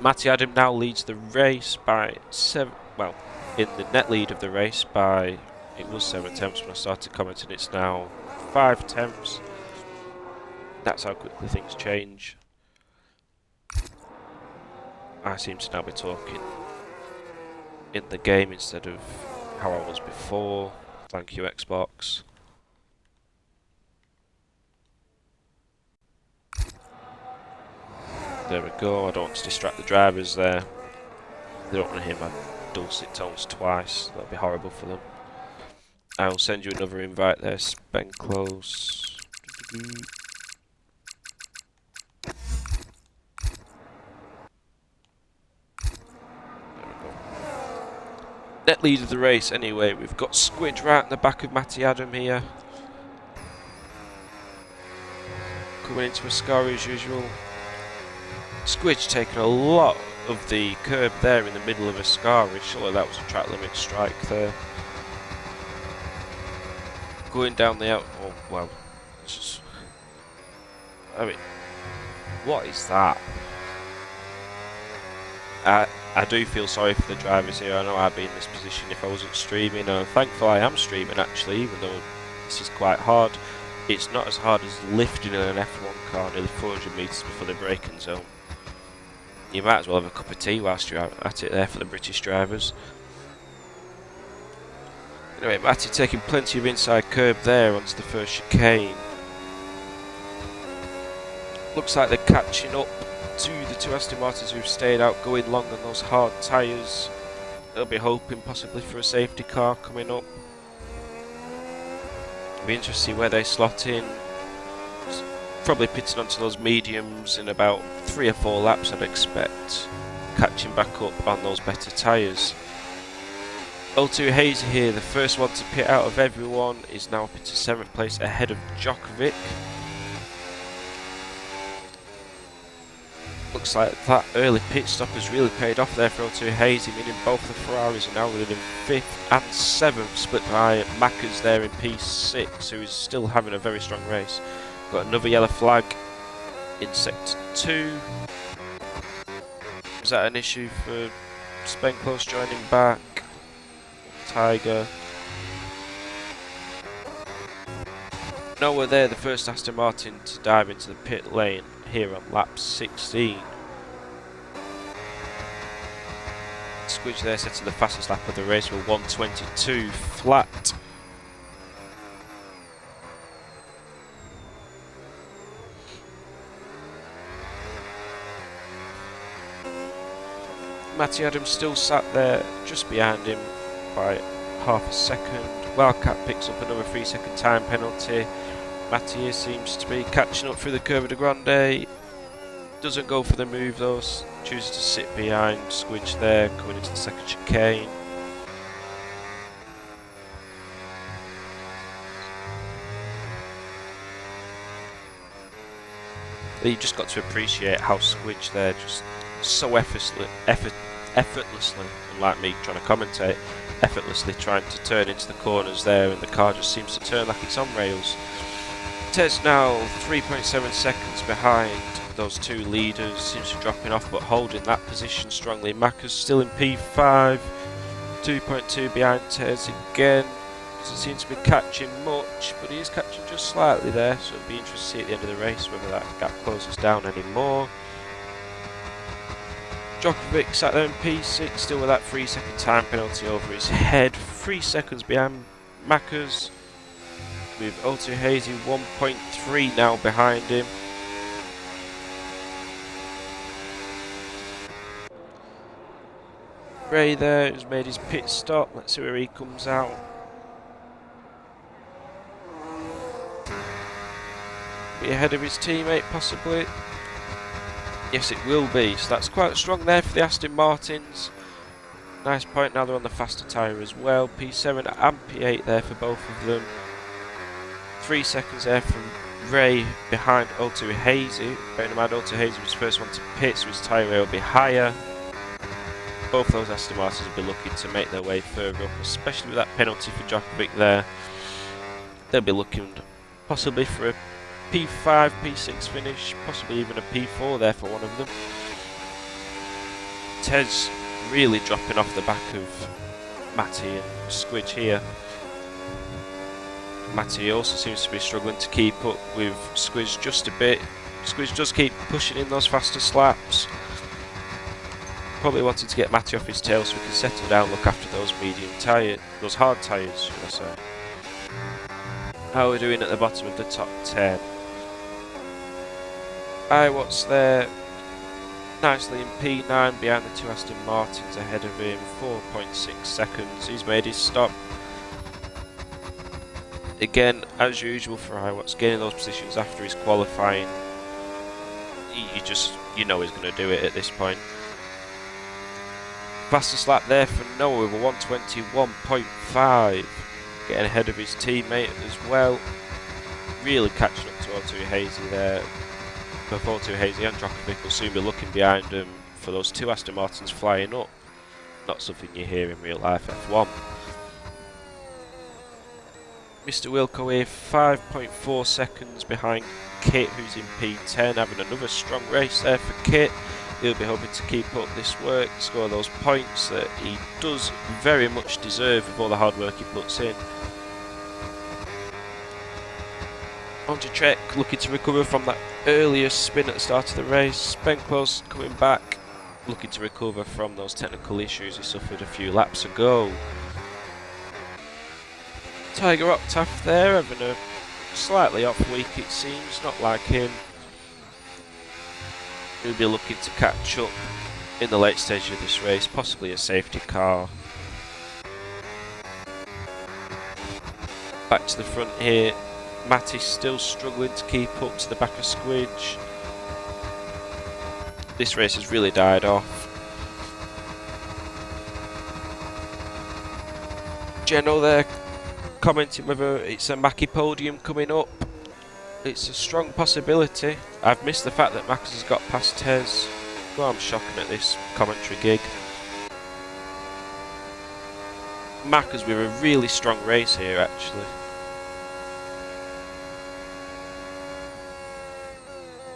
Matty Adam now leads the race by 7, well, in the net lead of the race by, it was 7 tenths when I started commenting, it's now 5 tenths. That's how quickly things change. I seem to now be talking in the game instead of how I was before. Thank you, Xbox. There we go. I don't want to distract the drivers there. They don't want to hear my dulcet tones twice. That'd be horrible for them. I'll send you another invite there, Spenclose. Net lead of the race anyway, we've got Squidge right in the back of Matty Adam here. Coming into Ascari as usual. Squidge taking a lot of the curb there in the middle of Ascari. Surely that was a track limit strike there. Going down the out... oh, well. It's just, I mean, what is that? I do feel sorry for the drivers here. I know I'd be in this position if I wasn't streaming. Thankfully I am streaming actually, even though this is quite hard. It's not as hard as lifting in an F1 car nearly 400 metres before the braking zone. You might as well have a cup of tea whilst you're at it there for the British drivers. Anyway, Matty taking plenty of inside curb there onto the first chicane. Looks like they're catching up to the two Aston Martins who've stayed out, going long on those hard tyres. They'll be hoping possibly for a safety car coming up. It'll be interesting to see where they slot in. Probably pitting onto those mediums in about 3 or 4 laps, I'd expect. Catching back up on those better tyres. O2 Hazy here, the first one to pit out of everyone, is now up into 7th place ahead of Djokovic. Looks like that early pit stop has really paid off there for O2 Hazy, meaning both the Ferraris are now within 5th and 7th, split by Mackers there in P6, who is still having a very strong race. Got another yellow flag in Sector 2. Is that an issue for Spenclose joining back? Tiger. Noah there, the first Aston Martin to dive into the pit lane here on lap 16. Squidge there set to the fastest lap of the race with 1:22 flat. Matty Adams still sat there just behind him by half a second. Wildcat picks up another 3-second time penalty. Matty seems to be catching up through the Curva de Grande. Doesn't go for the move though, chooses to sit behind Squidge there, coming into the second chicane. You just got to appreciate how Squidge there just so effortlessly, unlike me trying to commentate, effortlessly trying to turn into the corners there, and the car just seems to turn like it's on rails. Ted's now 3.7 seconds behind those two leaders, seems to be dropping off but holding that position strongly. Macca's still in P5, 2.2 behind Tez again. Doesn't seem to be catching much, but he is catching just slightly there, so it'll be interesting to see at the end of the race whether that gap closes down anymore. Djokovic sat there in P6, still with that 3-second time penalty over his head, 3 seconds behind Macca's. with O2 Hazy 1.3 now behind him. Prix there has made his pit stop. Let's see where he comes out. Be ahead of his teammate possibly. Yes, it will be. So that's quite strong there for the Aston Martins. Nice point, now they're on the faster tyre as well. P7 and P8 there for both of them. 3 seconds there from Ray behind O2 Hazy. Bearing in mind O2 Hazy was the first one to pit, so his tyre will be higher. Both those Aston Martins will be looking to make their way further up, especially with that penalty for Djokovic there. They'll be looking possibly for a P5, P6 finish, possibly even a P4 there for one of them. Tez really dropping off the back of Matty and Squidge here. Matty also seems to be struggling to keep up with Squidge just a bit. Squidge does keep pushing in those faster slaps. Probably wanted to get Matty off his tail so we can settle down, look after those medium tyres, those hard tyres should I say. How are we doing at the bottom of the top 10? What's there? Nicely in P9 behind the two Aston Martins, ahead of him, 4.6 seconds. He's made his stop. Again, as usual for Iwat's gaining those positions after his qualifying. You know he's going to do it at this point. Fastest lap there for Noah with a 121.5. Getting ahead of his teammate as well. Really catching up to O2 Hazy there. Both O2 Hazy and Djokovic will soon be looking behind him for those two Aston Martins flying up. Not something you hear in real life F1. Mr. Wilco here, 5.4 seconds behind Kit, who's in P10, having another strong race there for Kit. He'll be hoping to keep up this work, score those points that he does very much deserve with all the hard work he puts in. Onto Trek, looking to recover from that earlier spin at the start of the race. Spenklos coming back, looking to recover from those technical issues he suffered a few laps ago. Tiger Octave there, having a slightly off week it seems, not like him. He'll be looking to catch up in the late stage of this race, possibly a safety car. Back to the front here, Matty's still struggling to keep up to the back of Squidge. This race has really died off. Geno there commenting whether it's a Mackie podium coming up. It's a strong possibility. I've missed the fact that Max has got past Tez. Well, I'm shocking at this commentary gig. Mac has with a really strong race here actually.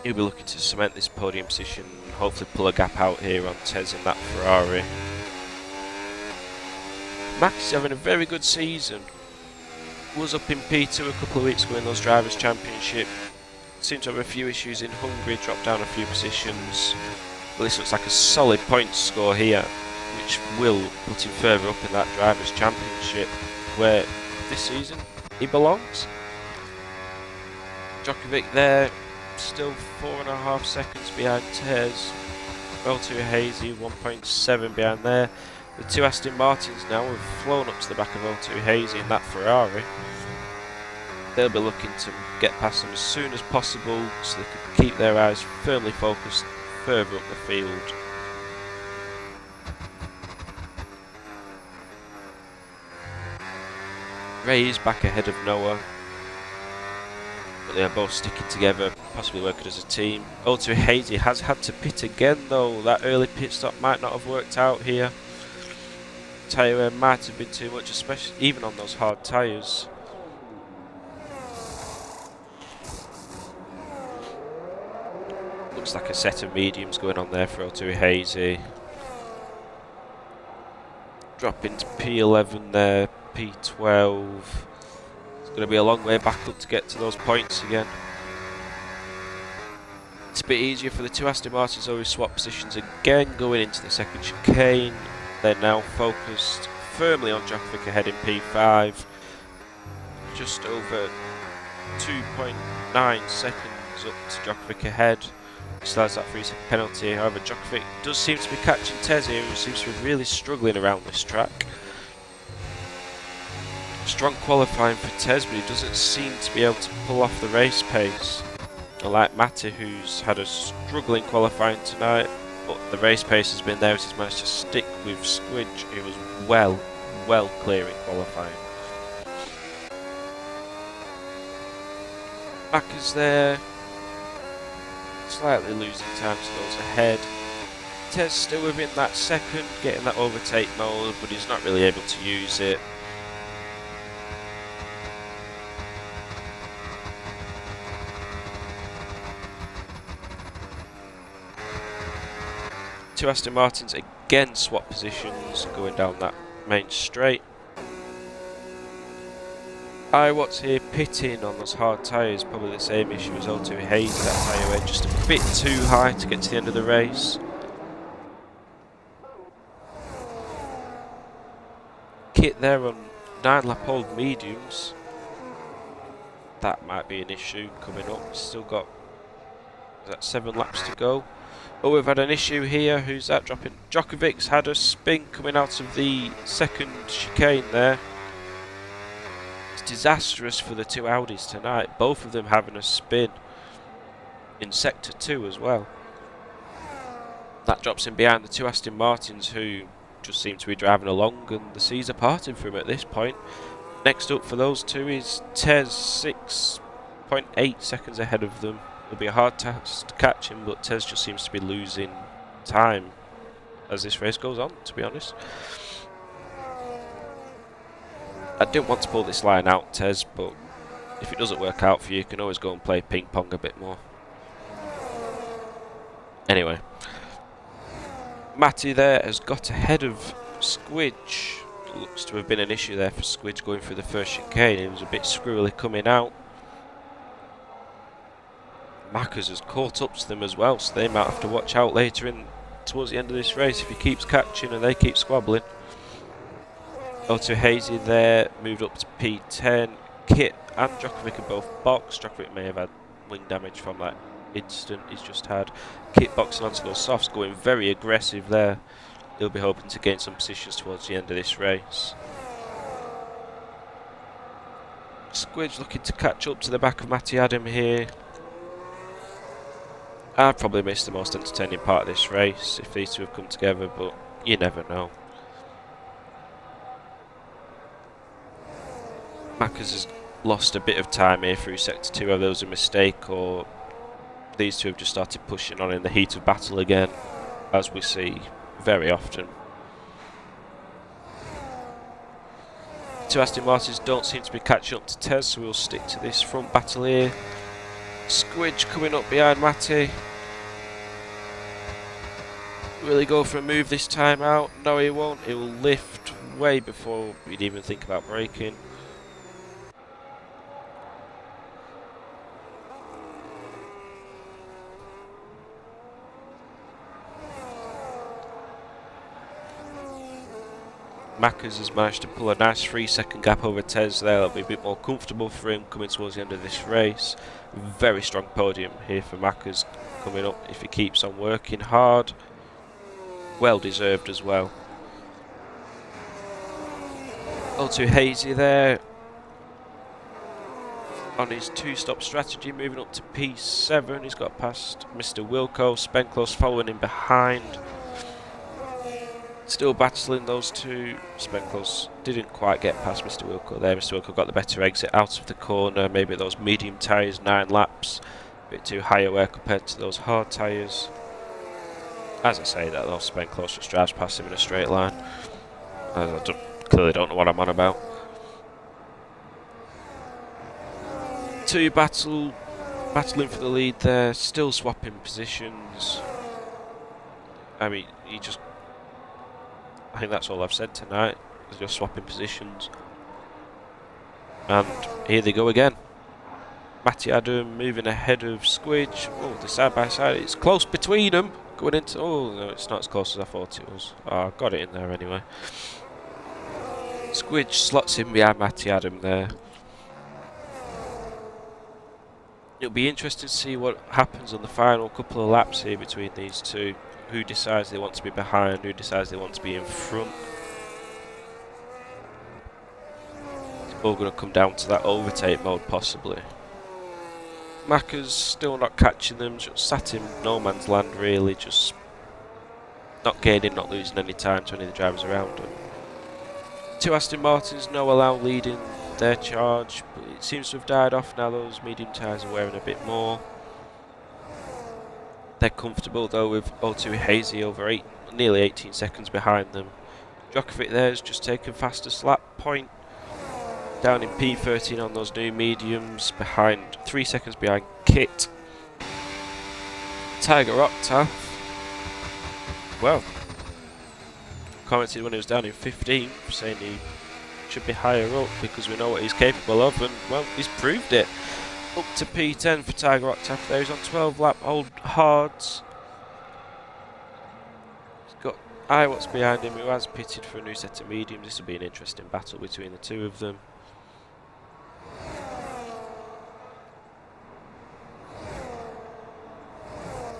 He'll be looking to cement this podium position and hopefully pull a gap out here on Tez in that Ferrari. Max is having a very good season. Was up in P2 a couple of weeks ago in those Drivers' Championship. Seemed to have a few issues in Hungary, dropped down a few positions. But this looks like a solid points score here, which will put him further up in that Drivers' Championship, where this season he belongs. Djokovic there, still 4.5 seconds behind Tez. O2 Hazy, 1.7 behind there. The two Aston Martins now have flown up to the back of O2 Hazy in that Ferrari. They'll be looking to get past them as soon as possible so they can keep their eyes firmly focused further up the field. Ray is back ahead of Noah, but they are both sticking together, possibly working as a team. O2 Hazy has had to pit again though. That early pit stop might not have worked out here. Tyre wear might have been too much, especially even on those hard tyres. Looks like a set of mediums going on there for O2 Hazy. Dropping to P11 there, P12. It's going to be a long way back up to get to those points again. It's a bit easier for the two Aston Martins, who swap positions again going into the second chicane. They're now focused firmly on Djokovic ahead in P5. Just over 2.9 seconds up to Djokovic ahead. Still has that 3-second penalty. However, Djokovic does seem to be catching Tez here, who seems to be really struggling around this track. Strong qualifying for Tez, but he doesn't seem to be able to pull off the race pace. Unlike Matti, who's had a struggling qualifying tonight, but the race pace has been there as he's managed to stick with Squidge, who was well clear in qualifying. Macca's there, slightly losing time to those ahead. Tez still within that second, getting that overtake mode, but he's not really able to use it. Two Aston Martins again swap positions going down that main straight. Watts here pitting on those hard tyres, probably the same issue as O2 Hayes, that tyre weight just a bit too high to get to the end of the race. Kit there on 9-lap-old mediums. That might be an issue coming up. Still got 7 laps to go. Oh, we've had an issue here. Who's that dropping? Djokovic's had a spin coming out of the second chicane there. It's disastrous for the two Audis tonight. Both of them having a spin in Sector 2 as well. That drops in behind the two Aston Martins, who just seem to be driving along, and the seas are parting for him at this point. Next up for those two is Tez, 6.8 seconds ahead of them. It'll be a hard task to catch him, but Tez just seems to be losing time as this race goes on, to be honest. I didn't want to pull this line out, Tez, but if it doesn't work out for you, you can always go and play ping pong a bit more. Anyway, Matti there has got ahead of Squidge. Looks to have been an issue there for Squidge going through the first chicane. He was a bit squirrely coming out. Mackers has caught up to them as well, so they might have to watch out later in towards the end of this race if he keeps catching and they keep squabbling. O2 Hazy there, moved up to P10. Kit and Djokovic are both boxed. Djokovic may have had wing damage from that incident he's just had. Kit boxing onto those softs, going very aggressive there. He'll be hoping to gain some positions towards the end of this race. Squidge looking to catch up to the back of Matty Adam here. I've probably missed the most entertaining part of this race if these two have come together, but you never know. Mackers has lost a bit of time here through Sector 2, whether there was a mistake or these two have just started pushing on in the heat of battle again, as we see very often. Two Aston Martins don't seem to be catching up to Tez, so we'll stick to this front battle here. Squidge coming up behind Matty. Will he go for a move this time out? No, he won't. He will lift way before we'd even think about braking. Mackers has managed to pull a nice 3-second gap over Tez there. That'll be a bit more comfortable for him coming towards the end of this race. Very strong podium here for Mackers coming up if he keeps on working hard. Well deserved as well. O2 Hazy there on his 2-stop strategy, moving up to P7. He's got past Mr. Wilco. Spenclose following him behind. Still battling those two. Spenclose didn't quite get past Mr. Wilco there. Mr. Wilco got the better exit out of the corner. Maybe those medium tyres, 9 laps. A bit too high aware compared to those hard tyres. As I say that, though, Spenclose just drives past him in a straight line. I clearly don't know what I'm on about. Two battling for the lead there. Still swapping positions. I mean, I think that's all I've said tonight, is just swapping positions. And here they go again. Matty Adam moving ahead of Squidge. Oh, the side by side, it's close between them. Going into, oh no, it's not as close as I thought it was. Oh, I got it in there anyway. Squidge slots in behind Matty Adam there. It'll be interesting to see what happens on the final couple of laps here between these two. Who decides they want to be behind, who decides they want to be in front. It's all going to come down to that overtake mode possibly. Macca's still not catching them, just sat in no man's land really, just not gaining, not losing any time to any of the drivers around them. Two Aston Martins, no allow leading their charge, but it seems to have died off now. Those medium tyres are wearing a bit more. They're comfortable though with O2 Hazy over nearly 18 seconds behind them. Djokovic there has just taken fastest lap point, down in P13 on those new mediums, behind 3 seconds behind Kit. Tiger Octave, well, commented when he was down in 15th, saying he should be higher up because we know what he's capable of, and well, he's proved it. Up to P10 for Tiger Octave there. He's on 12 lap old hards. He's got Iwatts behind him, who has pitted for a new set of mediums. This will be an interesting battle between the two of them.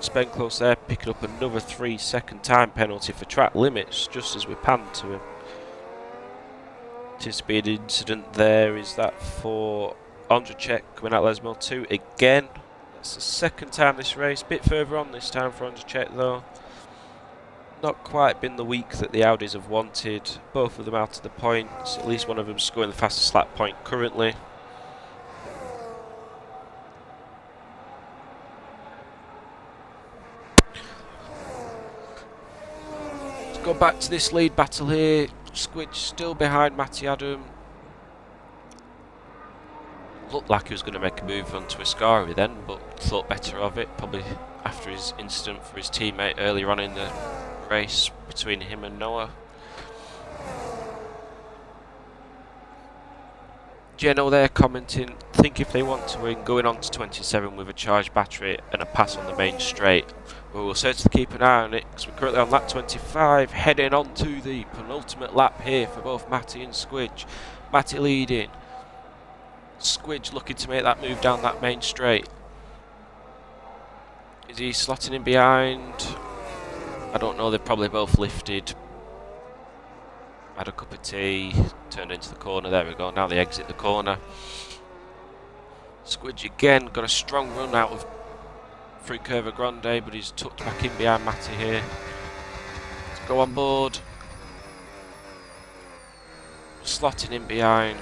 Spen close there, picking up another 3-second time penalty for track limits, just as we panned to him. Seems to be an incident there. Is that for Ondrejek coming out Les Mills 2 again? That's the second time this race. Bit further on this time for Ondrejek though. Not quite been the week that the Audis have wanted. Both of them out of the points. At least one of them scoring the fastest lap point currently. Let's go back to this lead battle here. Squidge still behind Matty Adam. Looked like he was going to make a move onto Ascari then, but thought better of it, probably after his incident for his teammate earlier on in the race between him and Noah. Geno there commenting, think if they want to win, going on to 27 with a charged battery and a pass on the main straight. Well, we'll certainly keep an eye on it because we're currently on lap 25, heading on to the penultimate lap here for both Matty and Squidge. Matty leading. Squidge looking to make that move down that main straight. Is he slotting in behind? I don't know, they've probably both lifted. Had a cup of tea, turned into the corner, there we go, now they exit the corner. Squidge again, got a strong run out of through Curva Grande, but he's tucked back in behind Matty here. Let's go on board. Slotting in behind.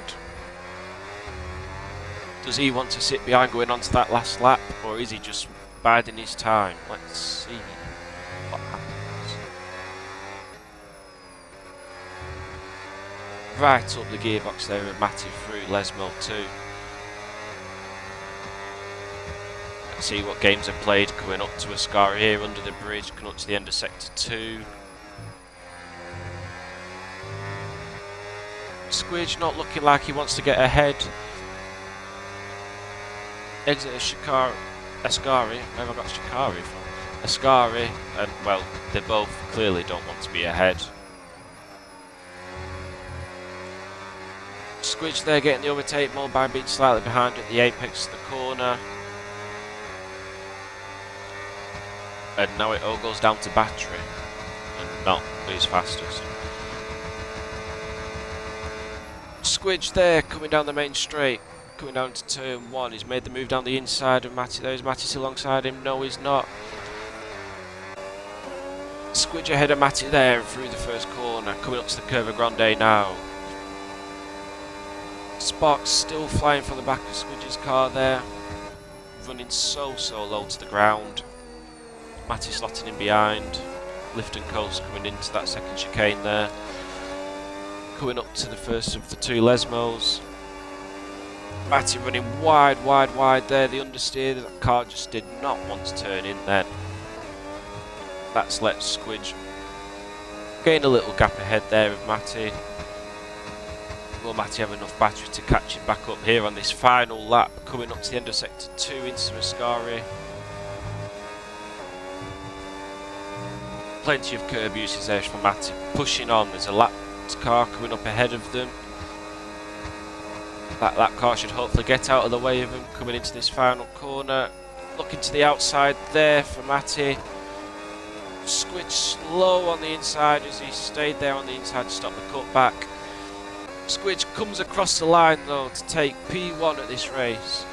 Does he want to sit behind going on to that last lap, or is he just biding his time? Let's see what happens. Right up the gearbox there with Matty through Les Mills 2. Let's see what games are played coming up to Ascari here under the bridge, coming up to the end of Sector 2. Squidge not looking like he wants to get ahead. Exit of Ascari, where have I got Shikari from? Ascari, and well, they both clearly don't want to be ahead. Squidge there getting the overtake mode by being slightly behind at the apex of the corner. And now it all goes down to battery and not who's fastest. Squidge there coming down the main straight, coming down to turn 1. He's made the move down the inside of Matty. There is Matty still alongside him. No, he's not. Squidge ahead of Matty there through the first corner, coming up to the Curva Grande now. Sparks still flying from the back of Squidge's car there, running so low to the ground. Matty slotting in behind, lift and coast coming into that second chicane there. Coming up to the first of the two Les Mills. Matty running wide there, the understeer, that car just did not want to turn in then. That's let Squidge gain a little gap ahead there of Matty. Will Matty have enough battery to catch him back up here on this final lap, coming up to the end of Sector 2 into Ascari. Plenty of curb uses there for Matty, pushing on. There's a lap car coming up ahead of them. That car should hopefully get out of the way of him coming into this final corner. Looking to the outside there for Matty. Squidge slow on the inside as he stayed there on the inside to stop the cutback. Squidge comes across the line though to take P1 at this race.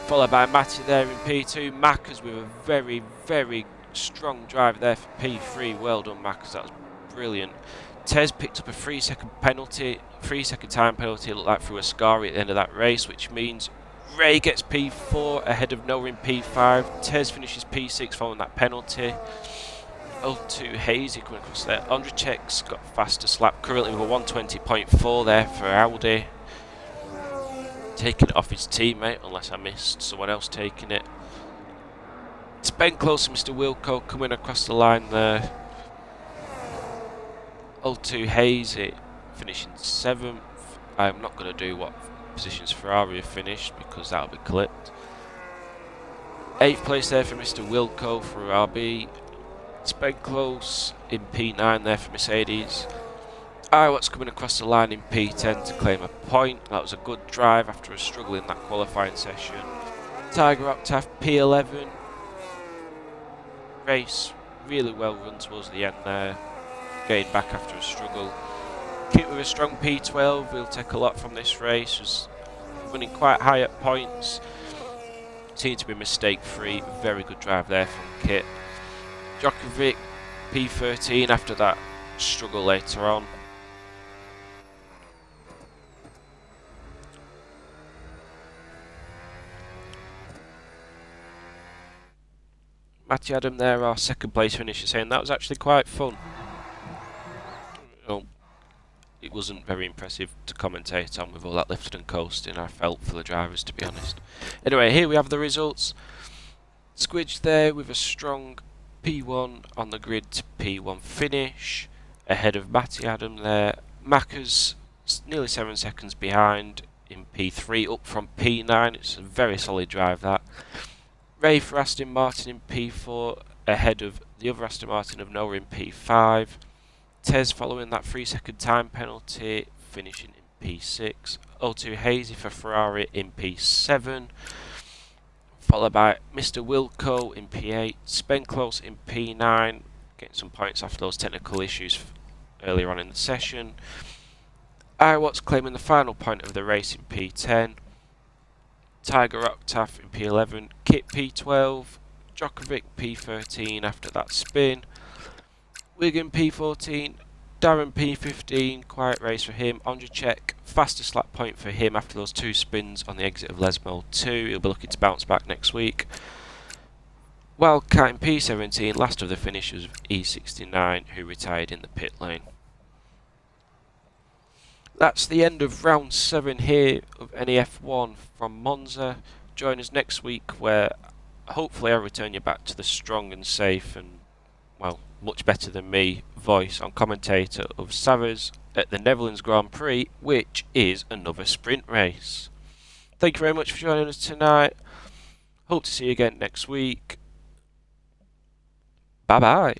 Followed by Matty there in P2. Mackers with a very, very strong drive there for P3. Well done, Mackers, that was brilliant. Tez picked up a 3-second penalty, 3-second time penalty, it looked like through Ascari at the end of that race, which means Ray gets P4 ahead of Noah in P5. Tez finishes P6 following that penalty. L2 Hazy coming across there. Ondrzejczyk's got a faster slap, currently with a 120.4 there for Audi. Taking it off his teammate, unless I missed someone else taking it. It's Ben Close and Mr. Wilco coming across the line there. L2 Hazy finishing 7th. I'm not going to do what positions Ferrari have finished because that'll be clipped. 8th place there for Mr. Wilco for RB. It's Ben Close in P9 there for Mercedes. What's coming across the line in P10 to claim a point. That was a good drive after a struggle in that qualifying session. Tiger Octave P11. Race really well run towards the end there. Getting back after a struggle. Keep with a strong P12. We'll take a lot from this race. Was running quite high at points. Seemed to be mistake free. Very good drive there from Kit. Djokovic P13 after that struggle later on. Matty Adam there, our second place finisher, saying that was actually quite fun. Well, it wasn't very impressive to commentate on with all that lifting and coasting, I felt, for the drivers, to be honest. Anyway, here we have the results. Squidge there with a strong P1 on the grid to P1 finish, ahead of Matty Adam there. Mackers nearly 7 seconds behind in P3, up from P9. It's a very solid drive, that. Ray for Aston Martin in P4, ahead of the other Aston Martin of Noah in P5. Tez following that 3-second time penalty, finishing in P6. O2 Hazy for Ferrari in P7. Followed by Mr. Wilco in P8. Spen Close in P9, getting some points after those technical issues earlier on in the session. Watts claiming the final point of the race in P10. Tiger Octave in P11, Kit P12, Djokovic P13 after that spin, Wigan P14, Darren P15, quiet race for him. Ondrzejczyk, fastest lap point for him after those 2 spins on the exit of Les Mills 2. He'll be looking to bounce back next week. Wildcat in P17, last of the finishers of E69, who retired in the pit lane. That's the end of round 7 here of NEF1 from Monza. Join us next week where hopefully I'll return you back to the strong and safe and, well, much better than me voice on commentator of Savas at the Netherlands Grand Prix, which is another sprint race. Thank you very much for joining us tonight. Hope to see you again next week. Bye bye.